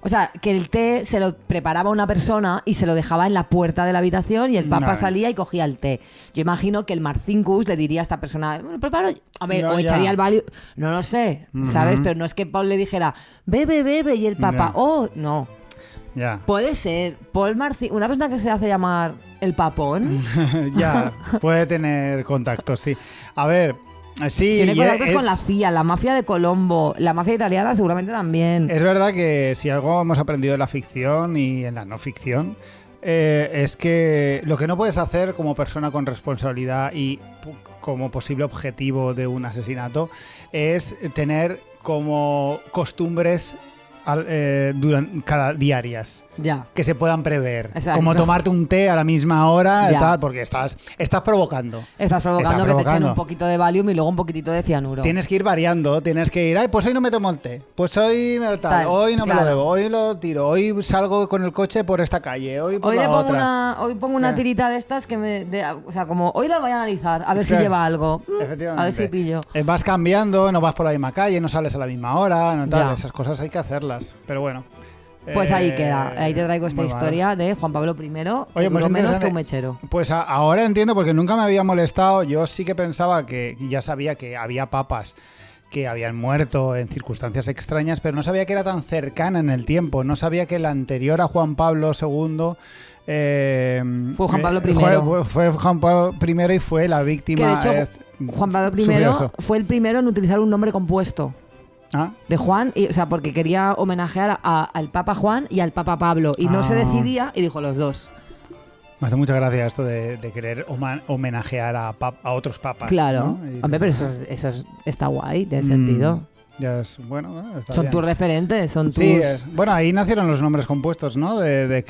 Speaker 2: O sea, que el té se lo preparaba una persona y se lo dejaba en la puerta de la habitación y el Papa
Speaker 1: Vale.
Speaker 2: salía y cogía el té. Yo imagino que el Marcinkus le diría a esta persona, "Me lo preparo... A ver,
Speaker 1: No,
Speaker 2: o
Speaker 1: ya.
Speaker 2: echaría el Valium... No lo sé, ¿sabes? Pero no es que Paul le dijera, bebe, y el Papa,
Speaker 1: Ya.
Speaker 2: oh, no.
Speaker 1: Ya.
Speaker 2: Puede ser. Paul Marcinkus, una persona que se hace llamar el Papón...
Speaker 1: Ya, puede tener contactos, sí. A ver, sí.
Speaker 2: Tiene
Speaker 1: y
Speaker 2: contactos con la CIA, la mafia de Colombo, la mafia italiana seguramente también.
Speaker 1: Es verdad que si algo hemos aprendido en la ficción y en la no ficción, es que lo que no puedes hacer como persona con responsabilidad y como posible objetivo de un asesinato es tener como costumbres diarias
Speaker 2: Ya.
Speaker 1: que se puedan prever.
Speaker 2: Exacto.
Speaker 1: Como tomarte un té a la misma hora,
Speaker 2: Ya.
Speaker 1: tal, porque estás provocando.
Speaker 2: Estás provocando que te echen
Speaker 1: provocando.
Speaker 2: un poquito de Valium y luego un poquitito de cianuro.
Speaker 1: Tienes que ir variando, tienes que ir, ay, pues hoy no me tomo el té, pues hoy
Speaker 2: Tal,
Speaker 1: hoy no me
Speaker 2: claro.
Speaker 1: lo bebo, hoy lo tiro, hoy salgo con el coche por esta calle, hoy por
Speaker 2: Hoy
Speaker 1: la
Speaker 2: le pongo
Speaker 1: otra.
Speaker 2: hoy pongo una
Speaker 1: Ya.
Speaker 2: tirita de estas que o sea, como hoy la voy a analizar, a ver si
Speaker 1: Claro.
Speaker 2: lleva algo.
Speaker 1: Efectivamente.
Speaker 2: A ver si pillo.
Speaker 1: Vas cambiando, no vas por la misma calle, no sales a la misma hora, no tal,
Speaker 2: Ya.
Speaker 1: esas cosas hay que hacerlas, pero bueno.
Speaker 2: Pues ahí queda. Ahí te traigo esta
Speaker 1: muy mal.
Speaker 2: historia de Juan Pablo I, que
Speaker 1: Oye,
Speaker 2: duró
Speaker 1: pues
Speaker 2: menos
Speaker 1: interesante.
Speaker 2: que un mechero.
Speaker 1: Pues ahora entiendo, porque nunca me había molestado. Yo sí que pensaba que ya sabía que había papas que habían muerto en circunstancias extrañas, pero no sabía que era tan cercana en el tiempo. No sabía que la anterior a Juan Pablo II
Speaker 2: Fue Juan Pablo I.
Speaker 1: Fue Juan Pablo I y fue la víctima.
Speaker 2: Que de hecho, Juan Pablo I
Speaker 1: sufrió eso.
Speaker 2: fue el primero en utilizar un nombre compuesto
Speaker 1: Ah,
Speaker 2: de Juan, o sea, porque quería homenajear al Papa Juan y al Papa Pablo, y no se
Speaker 1: Ah.
Speaker 2: decidía y dijo los dos.
Speaker 1: me hace mucha gracia esto de querer homenajear a otros papas.
Speaker 2: Claro.
Speaker 1: ¿no? Y dices,
Speaker 2: Hombre, pero está guay, de sentido.
Speaker 1: Ya es, bueno, está
Speaker 2: Son
Speaker 1: bien.
Speaker 2: tus referentes, son tus...
Speaker 1: Sí, bueno, ahí nacieron los nombres compuestos, ¿no? De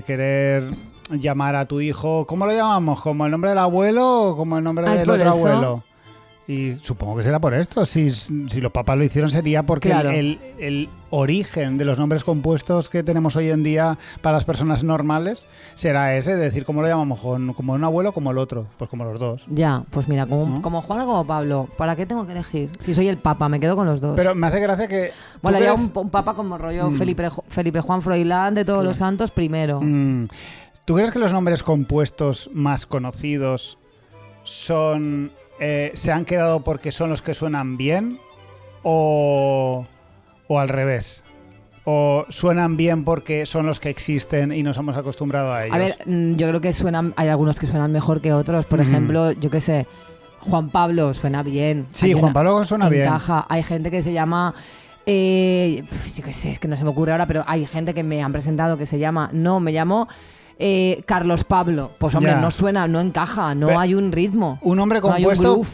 Speaker 1: querer llamar a tu hijo, ¿cómo lo llamamos? ¿Como el nombre del abuelo o como el nombre
Speaker 2: Ah, ¿es
Speaker 1: del
Speaker 2: por
Speaker 1: otro
Speaker 2: eso?
Speaker 1: abuelo? Y supongo que será por esto. Si los papas lo hicieron sería porque
Speaker 2: Claro.
Speaker 1: el origen de los nombres compuestos que tenemos hoy en día para las personas normales será ese, de decir cómo lo llamamos, como un abuelo o como el otro, pues como los dos.
Speaker 2: Ya, pues mira, como,
Speaker 1: ¿No?
Speaker 2: como Juan o como Pablo, ¿para qué tengo que elegir? Si soy el Papa, me quedo con los dos.
Speaker 1: Pero me hace gracia que... ¿tú
Speaker 2: bueno, ya
Speaker 1: crees-
Speaker 2: un Papa como rollo Felipe Juan Froilán de todos los santos primero.
Speaker 1: ¿Tú crees que los nombres compuestos más conocidos son se han quedado porque son los que suenan bien o al revés? ¿O suenan bien porque son los que existen y nos hemos acostumbrado a ellos?
Speaker 2: A ver, yo creo que hay algunos que suenan mejor que otros. Por ejemplo, yo qué sé, Juan Pablo suena bien.
Speaker 1: Sí,
Speaker 2: Hay
Speaker 1: Juan
Speaker 2: una-
Speaker 1: Pablo suena bien.
Speaker 2: encaja. Hay gente que se llama... yo qué sé, es que no se me ocurre ahora, pero hay gente que me han presentado que se llama... No, me llamo Carlos Pablo. Pues hombre,
Speaker 1: Ya.
Speaker 2: no suena, no encaja, no
Speaker 1: Pero
Speaker 2: hay un ritmo.
Speaker 1: Un nombre
Speaker 2: no hay un
Speaker 1: compuesto
Speaker 2: groove.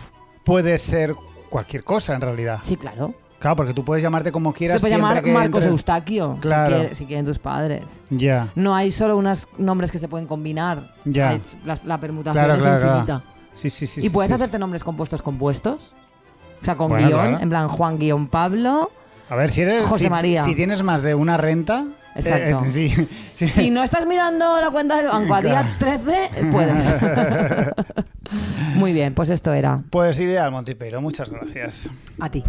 Speaker 1: puede ser cualquier cosa en realidad.
Speaker 2: Sí, claro.
Speaker 1: Claro, porque tú puedes llamarte como quieras.
Speaker 2: Se puede
Speaker 1: siempre
Speaker 2: llamar
Speaker 1: que
Speaker 2: Marcos
Speaker 1: entre-
Speaker 2: Eustaquio,
Speaker 1: Claro.
Speaker 2: si quieren tus padres.
Speaker 1: Ya.
Speaker 2: No hay solo unos nombres que se pueden combinar.
Speaker 1: Ya.
Speaker 2: La permutación
Speaker 1: Claro,
Speaker 2: es
Speaker 1: claro,
Speaker 2: infinita.
Speaker 1: claro. Sí.
Speaker 2: ¿Y puedes
Speaker 1: sí.
Speaker 2: hacerte nombres compuestos compuestos? O sea, con
Speaker 1: Bueno,
Speaker 2: guión,
Speaker 1: claro.
Speaker 2: en plan Juan-Pablo.
Speaker 1: A ver,
Speaker 2: José María.
Speaker 1: si tienes más de una renta...
Speaker 2: Exacto.
Speaker 1: Sí.
Speaker 2: Si no estás mirando la cuenta del banco a día 13, puedes. Muy bien, pues esto era.
Speaker 1: Pues ideal, Monty Peiro. Muchas gracias.
Speaker 2: A ti.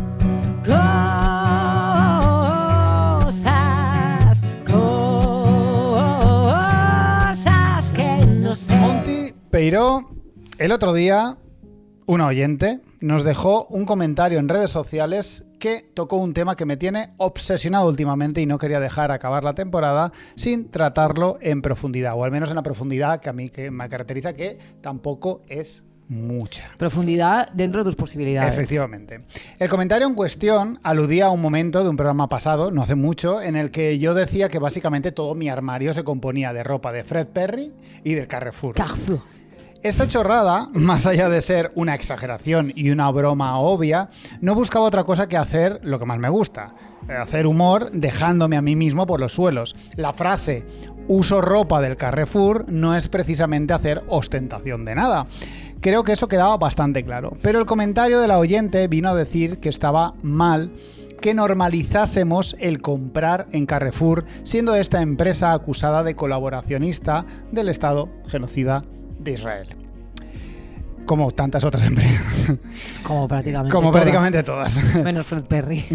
Speaker 3: Cosas que no sé.
Speaker 1: Monty Peiro, el otro día, un oyente nos dejó un comentario en redes sociales que tocó un tema que me tiene obsesionado últimamente y no quería dejar acabar la temporada sin tratarlo en profundidad, o al menos en la profundidad que a mí que me caracteriza, que tampoco es mucha.
Speaker 2: Profundidad dentro de tus posibilidades.
Speaker 1: Efectivamente. El comentario en cuestión aludía a un momento de un programa pasado, no hace mucho, en el que yo decía que básicamente todo mi armario se componía de ropa de Fred Perry y del Carrefour.
Speaker 2: Cazu.
Speaker 1: Esta chorrada, más allá de ser una exageración y una broma obvia, no buscaba otra cosa que hacer lo que más me gusta, hacer humor dejándome a mí mismo por los suelos. La frase "uso ropa del Carrefour" no es precisamente hacer ostentación de nada. Creo que eso quedaba bastante claro. Pero el comentario de la oyente vino a decir que estaba mal que normalizásemos el comprar en Carrefour, siendo esta empresa acusada de colaboracionista del Estado genocida de Israel. Como tantas otras empresas.
Speaker 2: Como prácticamente
Speaker 1: Como
Speaker 2: todas.
Speaker 1: prácticamente todas.
Speaker 2: Menos Fred Perry.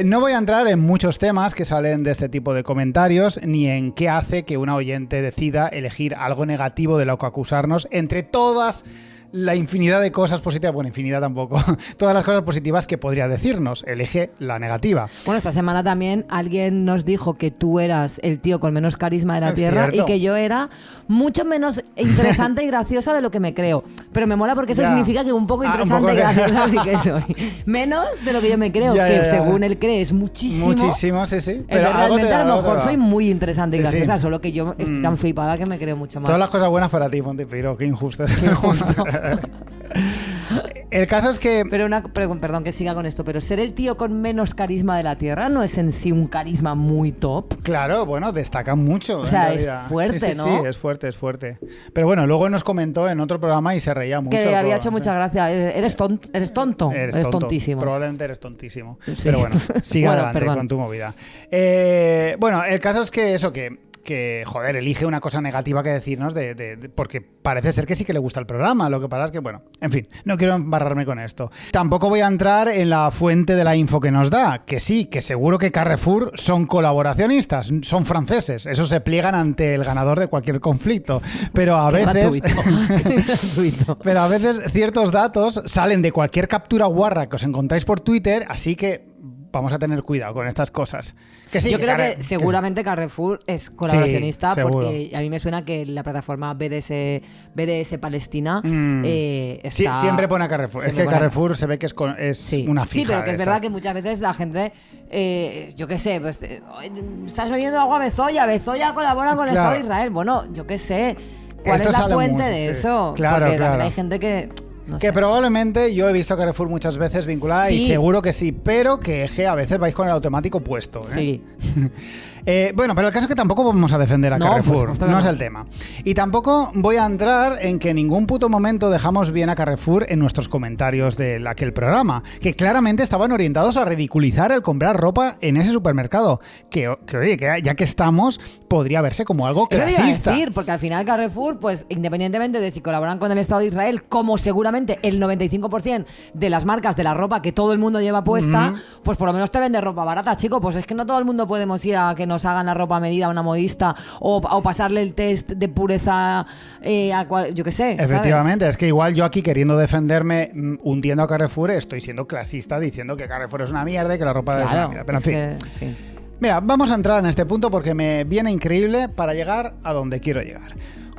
Speaker 1: No voy a entrar en muchos temas que salen de este tipo de comentarios, ni en qué hace que una oyente decida elegir algo negativo de lo que acusarnos entre todas la infinidad de cosas positivas, bueno, infinidad tampoco, todas las cosas positivas que podría decirnos. Elige la negativa.
Speaker 2: Bueno, esta semana también alguien nos dijo que tú eras el tío con menos carisma de la
Speaker 1: Es
Speaker 2: Tierra
Speaker 1: cierto.
Speaker 2: y que yo era mucho menos interesante y graciosa de lo que me creo. Pero me mola porque eso
Speaker 1: Ya.
Speaker 2: significa que un poco
Speaker 1: Ah, un
Speaker 2: interesante
Speaker 1: poco
Speaker 2: y
Speaker 1: que-
Speaker 2: graciosa sí que soy. Menos de lo que yo me creo,
Speaker 1: Ya,
Speaker 2: que
Speaker 1: ya, ya.
Speaker 2: según él cree es muchísimo.
Speaker 1: Muchísimo, sí, sí.
Speaker 2: Pero
Speaker 1: algo te
Speaker 2: realmente
Speaker 1: da,
Speaker 2: a lo
Speaker 1: algo te
Speaker 2: mejor
Speaker 1: da.
Speaker 2: soy muy interesante y
Speaker 1: Sí, sí.
Speaker 2: graciosa, solo que yo estoy tan flipada que me creo mucho más.
Speaker 1: Todas las cosas buenas para ti, Monty Peiro, qué injusto. El caso es que...
Speaker 2: Pero perdón que siga con esto, pero ser el tío con menos carisma de la Tierra no es en sí un carisma muy top.
Speaker 1: Claro, bueno, destaca mucho.
Speaker 2: O sea,
Speaker 1: en
Speaker 2: es
Speaker 1: realidad.
Speaker 2: fuerte,
Speaker 1: Sí, sí,
Speaker 2: ¿no?
Speaker 1: Sí, es fuerte, es fuerte. Pero bueno, luego nos comentó en otro programa y se reía mucho.
Speaker 2: Que había
Speaker 1: por-
Speaker 2: hecho mucha gracia. Eres tonto. Eres tonto.
Speaker 1: Eres
Speaker 2: Eres
Speaker 1: tonto.
Speaker 2: tontísimo.
Speaker 1: Probablemente eres tontísimo.
Speaker 2: Sí.
Speaker 1: Pero bueno, sigue
Speaker 2: Bueno,
Speaker 1: adelante
Speaker 2: perdón.
Speaker 1: con tu movida. Bueno, el caso es que eso, que joder, elige una cosa negativa que decirnos porque parece ser que sí que le gusta el programa. Lo que pasa es que, bueno, en fin, no quiero embarrarme con esto. Tampoco voy a entrar en la fuente de la info que nos da, que sí, que seguro que Carrefour son colaboracionistas, son franceses, eso se pliegan ante el ganador de cualquier conflicto. Pero a
Speaker 2: Qué
Speaker 1: veces...
Speaker 2: gratuito. Qué gratuito.
Speaker 1: Pero a veces ciertos datos salen de cualquier captura guarra que os encontráis por Twitter, así que vamos a tener cuidado con estas cosas. Que sí,
Speaker 2: Yo creo
Speaker 1: Carre-
Speaker 2: que seguramente Carrefour es colaboracionista
Speaker 1: Sí, seguro.
Speaker 2: porque a mí me suena que la plataforma BDS Palestina
Speaker 1: Sí,
Speaker 2: está...
Speaker 1: siempre pone a Carrefour. Es
Speaker 2: siempre
Speaker 1: que
Speaker 2: pone a-
Speaker 1: Carrefour se ve que es
Speaker 2: Sí.
Speaker 1: una fija.
Speaker 2: Sí, pero que es
Speaker 1: esta.
Speaker 2: verdad que muchas veces la gente, yo qué sé, pues estás bebiendo agua Bezoya colabora con el
Speaker 1: Claro.
Speaker 2: Estado de Israel. Bueno, yo qué sé, ¿cuál
Speaker 1: Esto
Speaker 2: es la
Speaker 1: sale
Speaker 2: fuente
Speaker 1: mucho,
Speaker 2: de
Speaker 1: sí.
Speaker 2: eso?
Speaker 1: Claro,
Speaker 2: Porque
Speaker 1: claro.
Speaker 2: también hay gente que... no
Speaker 1: Que
Speaker 2: sé.
Speaker 1: probablemente yo he visto a Carrefour muchas veces vinculada y
Speaker 2: Sí.
Speaker 1: seguro que sí, pero que a veces vais con el automático puesto. ¿eh?
Speaker 2: Sí.
Speaker 1: Bueno, pero el caso es que tampoco vamos a defender a
Speaker 2: No, por
Speaker 1: Carrefour,
Speaker 2: supuesto que
Speaker 1: no es
Speaker 2: no.
Speaker 1: el tema. Y tampoco voy a entrar en que en ningún puto momento dejamos bien a Carrefour en nuestros comentarios de aquel programa, que claramente estaban orientados a ridiculizar el comprar ropa en ese supermercado, que oye, que ya que estamos, podría verse como algo
Speaker 2: Eso te iba a
Speaker 1: clasista.
Speaker 2: decir, porque al final Carrefour, pues independientemente de si colaboran con el Estado de Israel, como seguramente el 95% de las marcas de la ropa que todo el mundo lleva puesta, pues por lo menos te vende ropa barata, chico. Pues es que no todo el mundo podemos ir a que nos hagan la ropa a medida a una modista o pasarle el test de pureza yo qué sé. ¿sabes?
Speaker 1: Efectivamente, es que igual yo aquí queriendo defenderme, hundiendo a Carrefour, estoy siendo clasista diciendo que Carrefour es una mierda y que la ropa es una
Speaker 2: Claro,
Speaker 1: mierda. Pero en
Speaker 2: es
Speaker 1: fin.
Speaker 2: que, en fin.
Speaker 1: Mira, vamos a entrar en este punto porque me viene increíble para llegar a donde quiero llegar.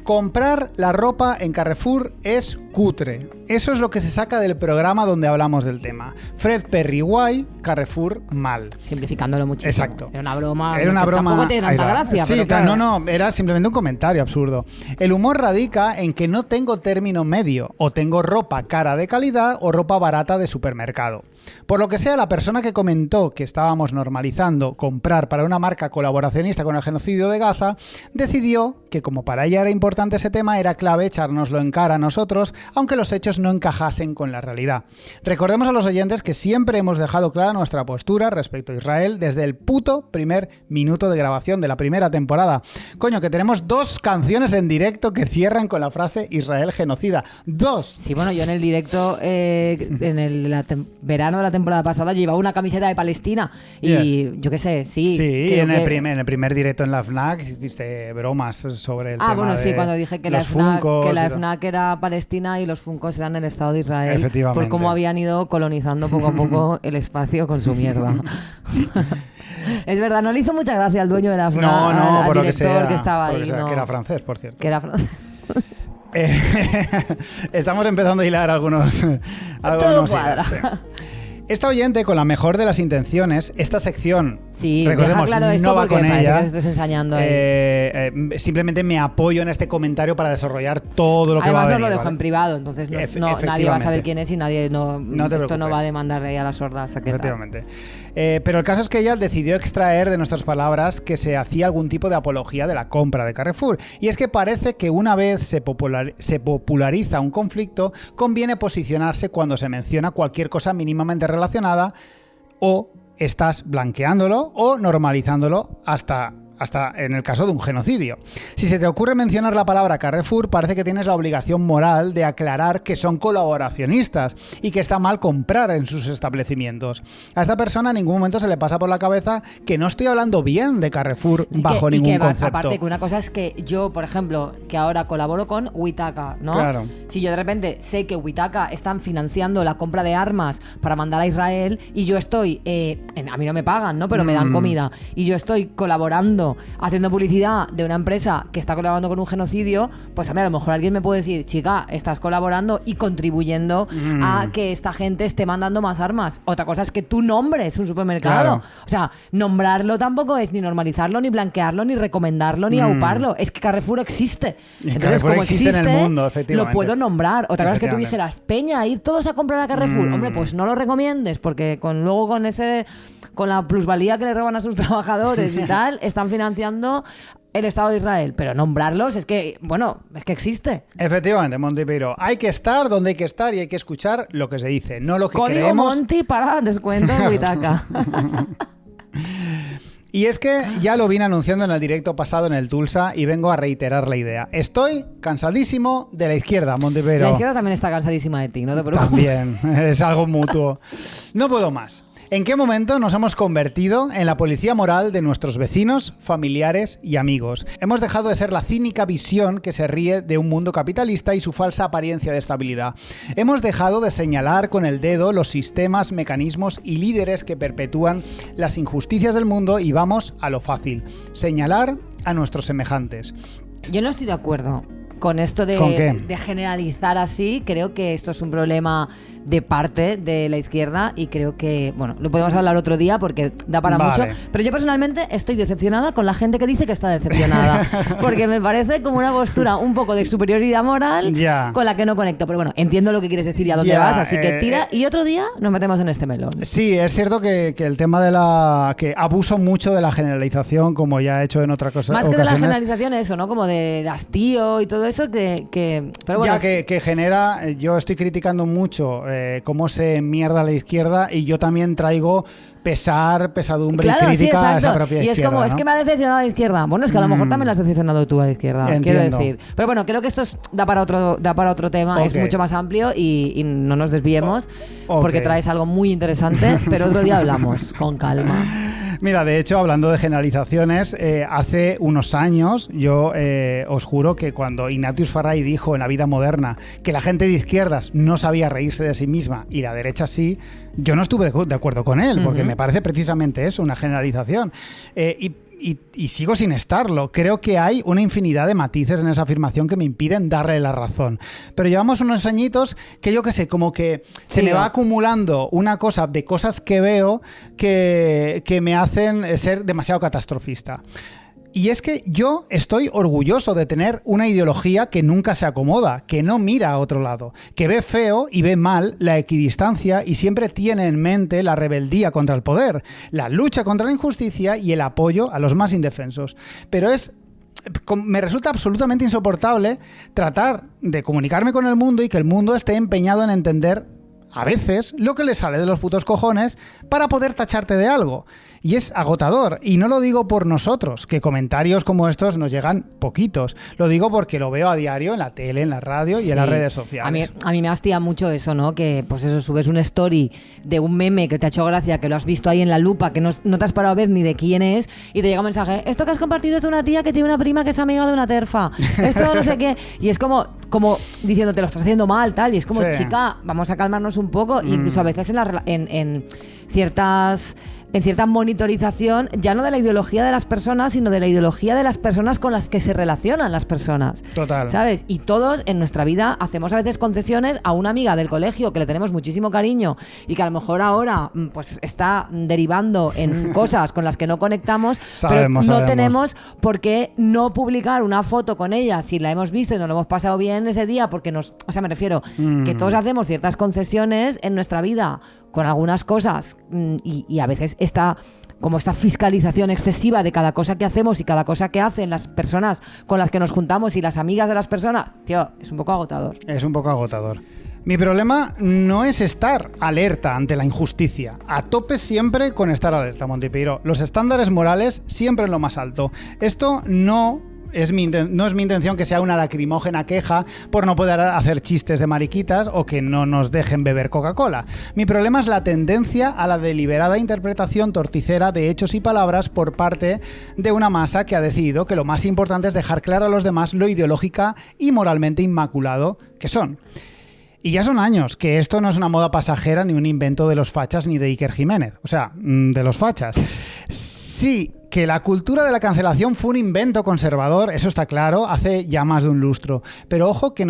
Speaker 1: Comprar la ropa en Carrefour es cutre. Eso es lo que se saca del programa donde hablamos del tema. Fred Perry guay, Carrefour mal.
Speaker 2: Simplificándolo muchísimo.
Speaker 1: Exacto.
Speaker 2: Era una broma.
Speaker 1: Era una
Speaker 2: que
Speaker 1: broma.
Speaker 2: Tampoco tiene
Speaker 1: ahí
Speaker 2: tanta
Speaker 1: va.
Speaker 2: gracia.
Speaker 1: Sí,
Speaker 2: pero claro.
Speaker 1: no, era simplemente un comentario absurdo. El humor radica en que no tengo término medio. O tengo ropa cara de calidad o ropa barata de supermercado. Por lo que sea, la persona que comentó que estábamos normalizando comprar para una marca colaboracionista con el genocidio de Gaza, decidió que como para ella era importante ese tema, era clave echárnoslo en cara a nosotros, aunque los hechos no encajasen con la realidad. Recordemos a los oyentes que siempre hemos dejado clara nuestra postura respecto a Israel desde el puto primer minuto de grabación de la primera temporada. Coño, que tenemos 2 canciones en directo que cierran con la frase Israel genocida. 2.
Speaker 2: Sí, bueno, yo en el directo, en el verano de la temporada pasada, yo llevaba una camiseta de Palestina y yo qué sé, sí.
Speaker 1: Sí, en el primer directo en la FNAC hiciste bromas sobre el tema
Speaker 2: bueno, sí,
Speaker 1: de
Speaker 2: cuando dije que la FNAC era Palestina y los Funkos eran el Estado de Israel.
Speaker 1: Efectivamente.
Speaker 2: Por cómo habían ido colonizando poco a poco el espacio con su mierda. Es verdad, no le hizo mucha gracia al dueño de la FNAC,
Speaker 1: no,
Speaker 2: al
Speaker 1: por lo
Speaker 2: director que estaba ahí.
Speaker 1: Que era francés, por cierto.
Speaker 2: Que era francés.
Speaker 1: Estamos empezando a hilar algunos
Speaker 2: Todo cuadra.
Speaker 1: hilos, sí. Esta oyente, con la mejor de las intenciones, esta sección,
Speaker 2: sí,
Speaker 1: recordemos,
Speaker 2: deja claro esto
Speaker 1: no va con ella.
Speaker 2: Que estés ensañando
Speaker 1: simplemente me apoyo en este comentario para desarror todo lo que va a venir.
Speaker 2: Además, nos lo dejo en privado, entonces nadie va a saber quién es y nadie esto no va a demandar a las sordas.
Speaker 1: Efectivamente. Pero el caso es que ella decidió extraer de nuestras palabras que se hacía algún tipo de apología de la compra de Carrefour. Y es que parece que una vez se populariza un conflicto, conviene posicionarse cuando se menciona cualquier cosa mínimamente relacionada, o estás blanqueándolo o normalizándolo hasta en el caso de un genocidio. Si se te ocurre mencionar la palabra Carrefour, parece que tienes la obligación moral de aclarar que son colaboracionistas y que está mal comprar en sus establecimientos. A esta persona en ningún momento se le pasa por la cabeza que no estoy hablando bien de Carrefour bajo ningún concepto.
Speaker 2: Aparte, que una cosa es que yo, por ejemplo, que ahora colaboro con Witaka, ¿no?
Speaker 1: Claro.
Speaker 2: Si yo de repente sé que Witaka están financiando la compra de armas para mandar a Israel y yo estoy, a mí no me pagan, ¿no? Pero me dan comida y yo estoy colaborando, haciendo publicidad de una empresa que está colaborando con un genocidio, pues a mí a lo mejor alguien me puede decir, chica, estás colaborando y contribuyendo a que esta gente esté mandando más armas. Otra cosa es que tú nombres un supermercado.
Speaker 1: Claro.
Speaker 2: O sea, nombrarlo tampoco es ni normalizarlo, ni blanquearlo, ni recomendarlo, ni auparlo. Es que Carrefour existe. Entonces,
Speaker 1: Carrefour
Speaker 2: como
Speaker 1: existe en el mundo, efectivamente.
Speaker 2: lo puedo nombrar. Otra cosa es que tú dijeras, Peña, ir todos a comprar a Carrefour. Hombre, pues no lo recomiendes, porque luego con la plusvalía que le roban a sus trabajadores y tal, están financiando el Estado de Israel, pero nombrarlos es que existe.
Speaker 1: Efectivamente, Monty Peiro. Hay que estar donde hay que estar y hay que escuchar lo que se dice, no lo que
Speaker 2: Código
Speaker 1: creemos.
Speaker 2: Monty para descuento en Witaka.
Speaker 1: Y es que ya lo vine anunciando en el directo pasado en el Tulsa y vengo a reiterar la idea. Estoy cansadísimo de la izquierda, Monty Peiro.
Speaker 2: La izquierda también está cansadísima de ti, no te preocupes.
Speaker 1: También, es algo mutuo. No puedo más. ¿En qué momento nos hemos convertido en la policía moral de nuestros vecinos, familiares y amigos? Hemos dejado de ser la cínica visión que se ríe de un mundo capitalista y su falsa apariencia de estabilidad. Hemos dejado de señalar con el dedo los sistemas, mecanismos y líderes que perpetúan las injusticias del mundo y vamos a lo fácil: señalar a nuestros semejantes.
Speaker 2: Yo no estoy de acuerdo con esto
Speaker 1: ¿Con qué?
Speaker 2: de generalizar así. Creo que esto es un problema de parte de la izquierda y creo que, lo podemos hablar otro día porque da para mucho, pero yo personalmente estoy decepcionada con la gente que dice que está decepcionada porque me parece como una postura un poco de superioridad moral con la que no conecto, pero bueno, entiendo lo que quieres decir y a dónde vas, así que tira y otro día nos metemos en este melón.
Speaker 1: Sí, es cierto que el tema de que abuso mucho de la generalización, como ya he hecho en otra cosa.
Speaker 2: Más que de la generalización, eso, ¿no? Como de hastío y todo eso pero bueno,
Speaker 1: que genera, yo estoy criticando mucho cómo se mierda la izquierda y yo también traigo pesadumbre y crítica a esa propia izquierda.
Speaker 2: Y es como, es que me ha decepcionado la izquierda. Bueno, es que a lo mejor también la has decepcionado tú a la izquierda, quiero decir. Pero bueno, creo que esto da para otro tema, es mucho más amplio y no nos desviemos porque traes algo muy interesante, pero otro día hablamos con calma.
Speaker 1: Mira, de hecho, hablando de generalizaciones, hace unos años yo os juro que cuando Ignatius Farray dijo en La vida moderna que la gente de izquierdas no sabía reírse de sí misma y la derecha sí, yo no estuve de acuerdo con él, porque me parece precisamente eso, una generalización. Y sigo sin estarlo. Creo que hay una infinidad de matices en esa afirmación que me impiden darle la razón. Pero llevamos unos añitos que yo qué sé, como que se me va acumulando una cosa de cosas que veo que me hacen ser demasiado catastrofista. Y es que yo estoy orgulloso de tener una ideología que nunca se acomoda, que no mira a otro lado, que ve feo y ve mal la equidistancia y siempre tiene en mente la rebeldía contra el poder, la lucha contra la injusticia y el apoyo a los más indefensos. Pero me resulta absolutamente insoportable tratar de comunicarme con el mundo y que el mundo esté empeñado en entender a veces lo que le sale de los putos cojones para poder tacharte de algo. Y es agotador. Y no lo digo por nosotros, que comentarios como estos nos llegan poquitos. Lo digo porque lo veo a diario en la tele, en la radio y en las redes sociales.
Speaker 2: A mí me hastía mucho eso, ¿no? Que pues eso, subes una story de un meme que te ha hecho gracia, que lo has visto ahí en la lupa, que no te has parado a ver ni de quién es, y te llega un mensaje, esto que has compartido es de una tía que tiene una prima que es amiga de una terfa. Esto no sé qué. Y es como diciéndote, lo estás haciendo mal, tal. Y es como, chica, vamos a calmarnos un poco. Incluso a veces en cierta monitorización, ya no de la ideología de las personas, sino de la ideología de las personas con las que se relacionan las personas.
Speaker 1: Total.
Speaker 2: ¿Sabes? Y todos en nuestra vida hacemos a veces concesiones a una amiga del colegio que le tenemos muchísimo cariño y que a lo mejor ahora pues está derivando en cosas con las que no conectamos, pero no tenemos por qué no publicar una foto con ella si la hemos visto y nos lo hemos pasado bien ese día, porque me refiero que todos hacemos ciertas concesiones en nuestra vida con algunas cosas y a veces esta fiscalización excesiva de cada cosa que hacemos y cada cosa que hacen las personas con las que nos juntamos y las amigas de las personas, tío, es un poco agotador.
Speaker 1: Es un poco agotador. Mi problema no es estar alerta ante la injusticia. A tope siempre con estar alerta, Montipeiro. Los estándares morales siempre en lo más alto. Esto no es mi intención que sea una lacrimógena queja por no poder hacer chistes de mariquitas o que no nos dejen beber Coca-Cola. Mi problema es la tendencia a la deliberada interpretación torticera de hechos y palabras por parte de una masa que ha decidido que lo más importante es dejar claro a los demás lo ideológica y moralmente inmaculado que son. Y ya son años que esto no es una moda pasajera ni un invento de los fachas ni de Iker Jiménez. O sea, de los fachas. Sí, que la cultura de la cancelación fue un invento conservador, eso está claro, hace ya más de un lustro. Pero ojo que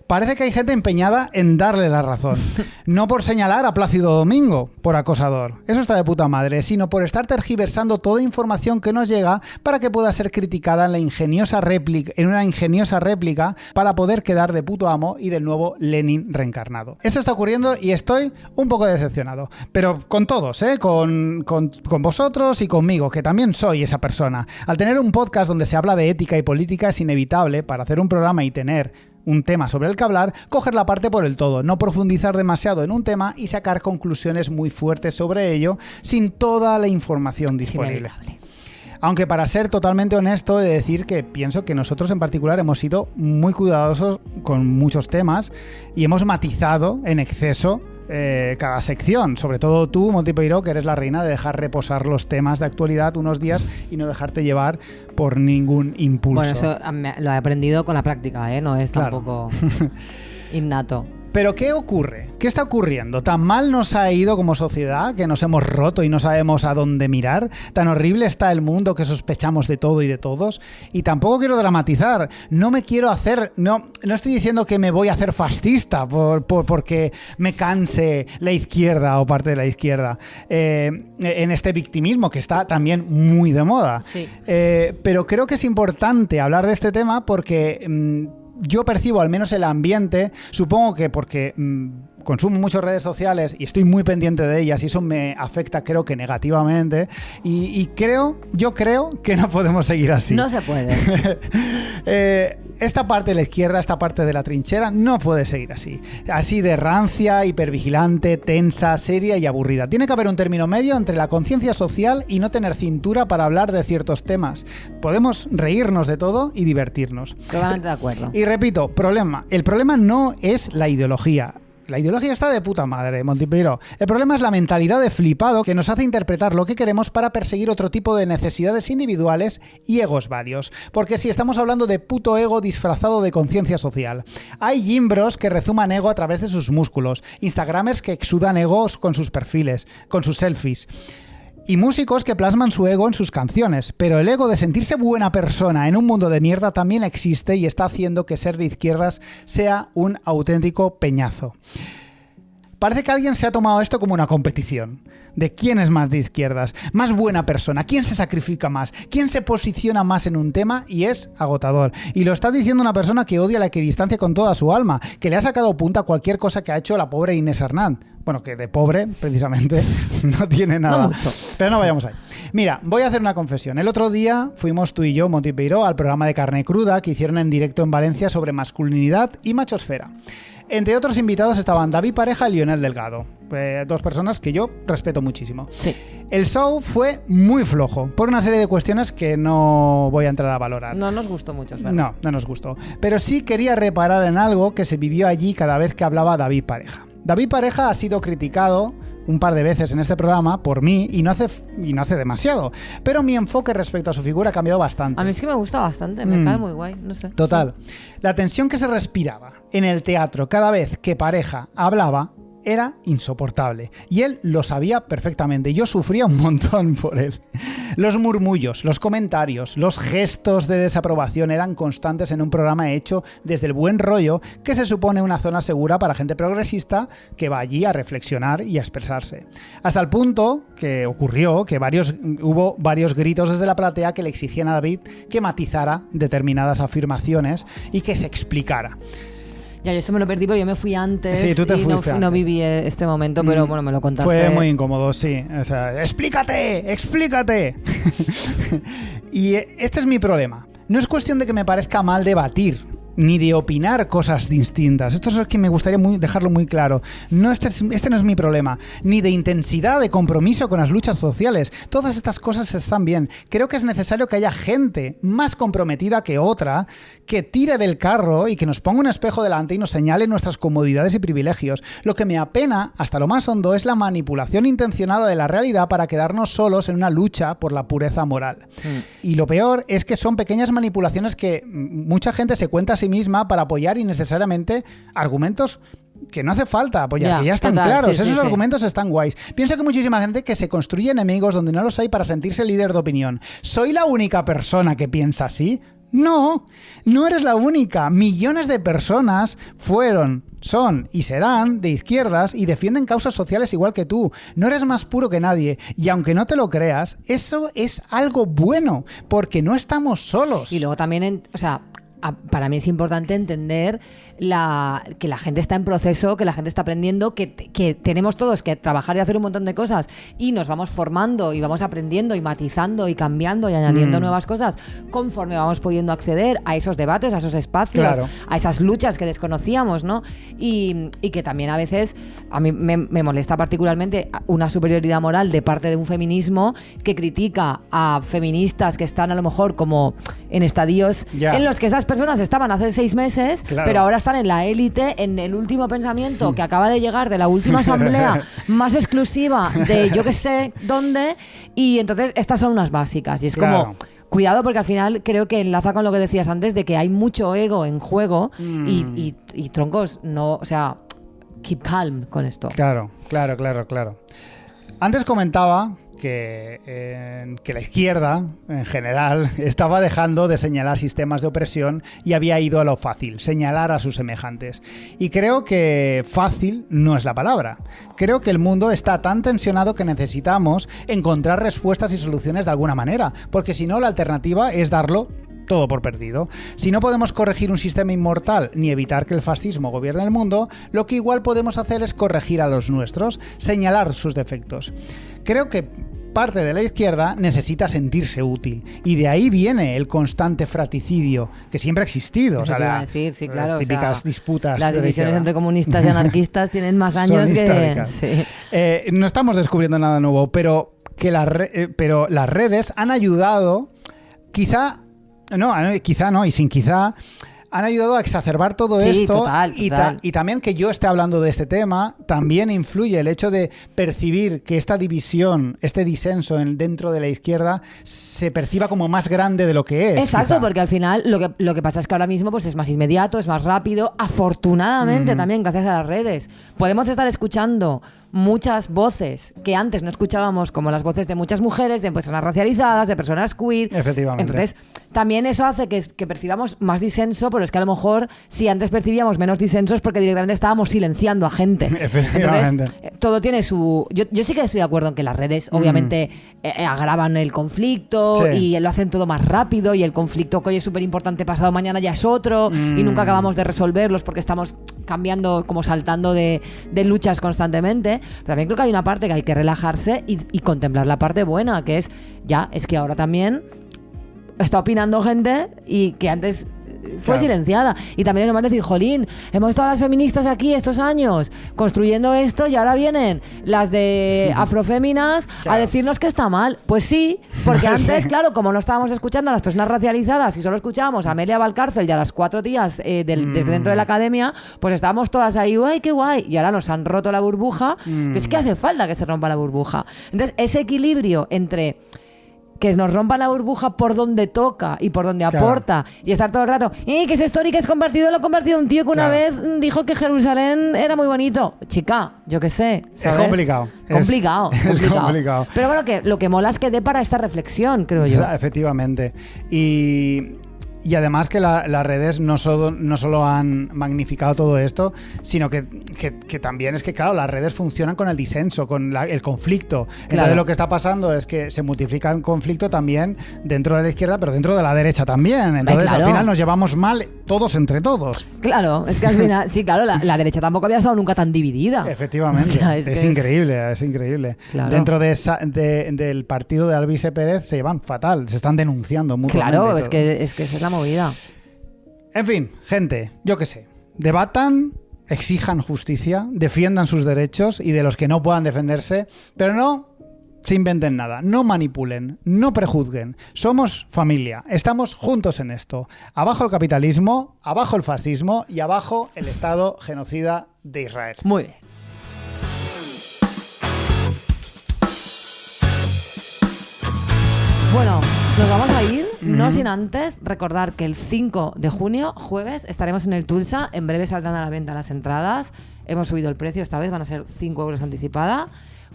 Speaker 1: parece que hay gente empeñada en darle la razón. No por señalar a Plácido Domingo por acosador, eso está de puta madre, sino por estar tergiversando toda información que nos llega para que pueda ser criticada en una ingeniosa réplica para poder quedar de puto amo y del nuevo Lenin reencarnado. Esto está ocurriendo y estoy un poco decepcionado, pero con todos, con vosotros y conmigo, que también soy esa persona. Al tener un podcast donde se habla de ética y política es inevitable, para hacer un programa y tener un tema sobre el que hablar, coger la parte por el todo, no profundizar demasiado en un tema y sacar conclusiones muy fuertes sobre ello sin toda la información disponible. Aunque para ser totalmente honesto, he de decir que pienso que nosotros en particular hemos sido muy cuidadosos con muchos temas y hemos matizado en exceso cada sección, sobre todo tú, Montipeiro, que eres la reina de dejar reposar los temas de actualidad unos días y no dejarte llevar por ningún impulso.
Speaker 2: Bueno, eso lo he aprendido con la práctica, no es tampoco innato.
Speaker 1: Pero ¿qué ocurre? ¿Qué está ocurriendo? ¿Tan mal nos ha ido como sociedad que nos hemos roto y no sabemos a dónde mirar? ¿Tan horrible está el mundo que sospechamos de todo y de todos? Y tampoco quiero dramatizar. No estoy diciendo que me voy a hacer fascista porque me canse la izquierda o parte de la izquierda. En este victimismo que está también muy de moda.
Speaker 2: Sí.
Speaker 1: Pero creo que es importante hablar de este tema porque yo percibo al menos el ambiente, supongo que porque consumo muchas redes sociales y estoy muy pendiente de ellas y eso me afecta, creo que negativamente, y yo creo que no podemos seguir así.
Speaker 2: No se puede.
Speaker 1: Esta parte de la izquierda, esta parte de la trinchera no puede seguir así de rancia, hipervigilante, tensa, seria y aburrida. Tiene que haber un término medio entre la conciencia social y no tener cintura para hablar de ciertos temas. Podemos reírnos de todo y divertirnos.
Speaker 2: Totalmente de acuerdo.
Speaker 1: Y repito, el problema no es la ideología. La ideología está de puta madre, Montipeiro. El problema es la mentalidad de flipado que nos hace interpretar lo que queremos para perseguir otro tipo de necesidades individuales y egos varios. Porque si estamos hablando de puto ego disfrazado de conciencia social. Hay gimbros que rezuman ego a través de sus músculos, instagramers que exudan egos con sus perfiles, con sus selfies. Y músicos que plasman su ego en sus canciones, pero el ego de sentirse buena persona en un mundo de mierda también existe y está haciendo que ser de izquierdas sea un auténtico peñazo. Parece que alguien se ha tomado esto como una competición. De quién es más de izquierdas, más buena persona, quién se sacrifica más, quién se posiciona más en un tema, y es agotador. Y lo está diciendo una persona que odia la equidistancia con toda su alma, que le ha sacado punta a cualquier cosa que ha hecho la pobre Inés Hernán. Bueno, que de pobre, precisamente, no tiene nada.
Speaker 2: No mucho.
Speaker 1: Pero no vayamos ahí. Mira, voy a hacer una confesión. El otro día fuimos tú y yo, Monty Peiró, al programa de Carne Cruda que hicieron en directo en Valencia sobre masculinidad y machosfera. Entre otros invitados estaban David Pareja y Lionel Delgado, dos personas que yo respeto muchísimo.
Speaker 2: Sí.
Speaker 1: El show fue muy flojo, por una serie de cuestiones que no voy a entrar a valorar.
Speaker 2: No nos gustó mucho, es verdad.
Speaker 1: No nos gustó. Pero sí quería reparar en algo que se vivió allí cada vez que hablaba David Pareja. David Pareja ha sido criticado un par de veces en este programa por mí y no hace demasiado, pero mi enfoque respecto a su figura ha cambiado bastante.
Speaker 2: A mí es que me gusta bastante, me cae muy guay, no sé.
Speaker 1: Total. La tensión que se respiraba en el teatro cada vez que Pareja hablaba era insoportable, y él lo sabía perfectamente. Yo sufría un montón por él. Los murmullos, los comentarios, los gestos de desaprobación eran constantes en un programa hecho desde el buen rollo, que se supone una zona segura para gente progresista que va allí a reflexionar y a expresarse. Hasta el punto que ocurrió que hubo varios gritos desde la platea que le exigían a David que matizara determinadas afirmaciones y que se explicara.
Speaker 2: Ya, yo esto me lo perdí porque yo me fui antes.
Speaker 1: Sí, tú te fuiste
Speaker 2: no
Speaker 1: antes.
Speaker 2: viví este momento, pero bueno, me lo contaste.
Speaker 1: Fue muy incómodo, sí. O sea, ¡explícate! Y este es mi problema. No es cuestión de que me parezca mal debatir, ni de opinar cosas distintas. Esto es lo que me gustaría dejarlo muy claro. Este no es mi problema. Ni de intensidad, de compromiso con las luchas sociales. Todas estas cosas están bien. Creo que es necesario que haya gente más comprometida que otra, que tire del carro y que nos ponga un espejo delante y nos señale nuestras comodidades y privilegios. Lo que me apena, hasta lo más hondo, es la manipulación intencionada de la realidad para quedarnos solos en una lucha por la pureza moral. Y lo peor es que son pequeñas manipulaciones que mucha gente se cuenta a sí misma para apoyar innecesariamente argumentos que no hace falta apoyar, que ya están claros. Esos argumentos están guays. Pienso que muchísima gente que se construye enemigos donde no los hay para sentirse líder de opinión. ¿Soy la única persona que piensa así? No eres la única. Millones de personas son y serán de izquierdas y defienden causas sociales igual que tú. No eres más puro que nadie. Y aunque no te lo creas, eso es algo bueno, porque no estamos solos.
Speaker 2: Y luego también, para mí es importante entender que la gente está en proceso, que la gente está aprendiendo, que tenemos todos que trabajar y hacer un montón de cosas y nos vamos formando y vamos aprendiendo y matizando y cambiando y añadiendo nuevas cosas conforme vamos pudiendo acceder a esos debates, a esos espacios, claro, a esas luchas que desconocíamos, ¿no? Y que también a veces a mí me molesta particularmente una superioridad moral de parte de un feminismo que critica a feministas que están a lo mejor como en estadios en los que esas personas estaban hace 6 meses, pero ahora están en la élite, en el último pensamiento que acaba de llegar de la última asamblea más exclusiva de yo que sé dónde, y entonces estas son unas básicas y es como cuidado, porque al final creo que enlaza con lo que decías antes de que hay mucho ego en juego y troncos, no, o sea, keep calm con esto. Claro.
Speaker 1: Antes comentaba que la izquierda, en general, estaba dejando de señalar sistemas de opresión y había ido a lo fácil, señalar a sus semejantes. Y creo que fácil no es la palabra. Creo que el mundo está tan tensionado que necesitamos encontrar respuestas y soluciones de alguna manera, porque si no, la alternativa es darlo todo por perdido. Si no podemos corregir un sistema inmortal ni evitar que el fascismo gobierne el mundo, lo que igual podemos hacer es corregir a los nuestros, señalar sus defectos. Creo que parte de la izquierda necesita sentirse útil y de ahí viene el constante fratricidio que siempre ha existido.
Speaker 2: Eso
Speaker 1: las típicas disputas.
Speaker 2: Las divisiones entre comunistas y anarquistas tienen más años que... Sí.
Speaker 1: No estamos descubriendo nada nuevo, pero las redes han ayudado, quizá no, y sin quizá, han ayudado a exacerbar todo esto.
Speaker 2: Total.
Speaker 1: Y también que yo esté hablando de este tema, también influye el hecho de percibir que esta división, este disenso dentro de la izquierda se perciba como más grande de lo que es.
Speaker 2: Exacto,
Speaker 1: quizá.
Speaker 2: Porque al final lo que pasa es que ahora mismo pues es más inmediato, es más rápido, afortunadamente también gracias a las redes. Podemos estar escuchando muchas voces que antes no escuchábamos, como las voces de muchas mujeres, de personas racializadas, de personas queer.
Speaker 1: Efectivamente.
Speaker 2: Entonces, también eso hace que percibamos más disenso, pero es que a lo mejor si antes percibíamos menos disensos porque directamente estábamos silenciando a gente.
Speaker 1: Efectivamente.
Speaker 2: Entonces, todo tiene su... Yo sí que estoy de acuerdo en que las redes obviamente agravan el conflicto y lo hacen todo más rápido, y el conflicto que hoy es súper importante pasado mañana ya es otro y nunca acabamos de resolverlos porque estamos cambiando, como saltando de luchas constantemente. Pero también creo que hay una parte que hay que relajarse y contemplar la parte buena, que es que ahora también está opinando gente y que antes fue silenciada. Y también es normal decir, jolín, hemos estado las feministas aquí estos años construyendo esto y ahora vienen las de afroféminas a decirnos que está mal. Pues sí, porque antes, claro, como no estábamos escuchando a las personas racializadas y solo escuchábamos a Amelia Valcárcel y a las 4 tías desde dentro de la academia, pues estábamos todas ahí, ¡guay, qué guay! Y ahora nos han roto la burbuja. Es que hace falta que se rompa la burbuja. Entonces, ese equilibrio entre que nos rompa la burbuja por donde toca y por donde aporta, y estar todo el rato, que ese story que has compartido lo ha compartido un tío que una vez dijo que Jerusalén era muy bonito. Chica, yo qué sé, ¿sabes?
Speaker 1: Es complicado. Es complicado.
Speaker 2: Pero bueno, que lo que mola es que dé para esta reflexión, creo yo.
Speaker 1: Efectivamente. Y además que las redes no solo han magnificado todo esto, sino que también es que, claro, las redes funcionan con el disenso, con el conflicto. Claro. Entonces lo que está pasando es que se multiplica el conflicto también dentro de la izquierda, pero dentro de la derecha también. Entonces al final nos llevamos mal todos entre todos.
Speaker 2: Claro, es que al final, sí, claro, la derecha tampoco había estado nunca tan dividida.
Speaker 1: Efectivamente, o sea, es increíble. Claro. Dentro del partido de Alvise Pérez se llevan fatal, se están denunciando mutuamente.
Speaker 2: Claro, es que esa es la movida.
Speaker 1: En fin, gente, yo qué sé, debatan, exijan justicia, defiendan sus derechos y de los que no puedan defenderse, pero no se inventen nada, no manipulen, no prejuzguen. Somos familia, estamos juntos en esto. Abajo el capitalismo, abajo el fascismo y abajo el Estado genocida de Israel.
Speaker 2: Muy bien. Bueno, nos vamos a ir, no sin antes recordar que el 5 de junio, jueves, estaremos en el Tulsa. En breve saldrán a la venta las entradas. Hemos subido el precio, esta vez van a ser 5 euros anticipada.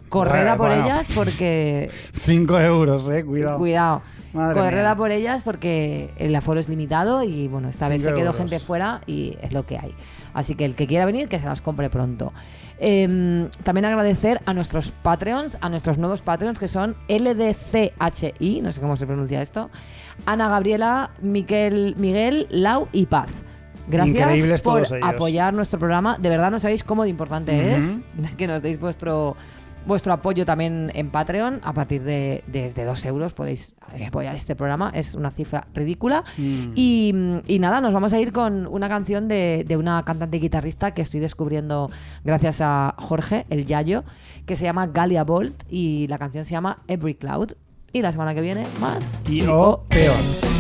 Speaker 2: Corred a por ellas porque...
Speaker 1: 5 euros, cuidado.
Speaker 2: Corred a por ellas porque el aforo es limitado y bueno, esta vez se quedó gente fuera y es lo que hay. Así que el que quiera venir, que se las compre pronto. También agradecer a nuestros Patreons, a nuestros nuevos Patreons, que son LDCHI, no sé cómo se pronuncia esto, Ana Gabriela, Miguel, Lau y Paz. Gracias por apoyar nuestro programa. De verdad no sabéis cómo de importante es que nos deis vuestro apoyo también en Patreon. A partir de desde 2 euros podéis apoyar este programa. Es una cifra ridícula. Y nada, nos vamos a ir con una canción de una cantante y guitarrista que estoy descubriendo gracias a Jorge, el Yayo, que se llama Galia Bolt y la canción se llama Every Cloud. Y la semana que viene más
Speaker 1: y o peor.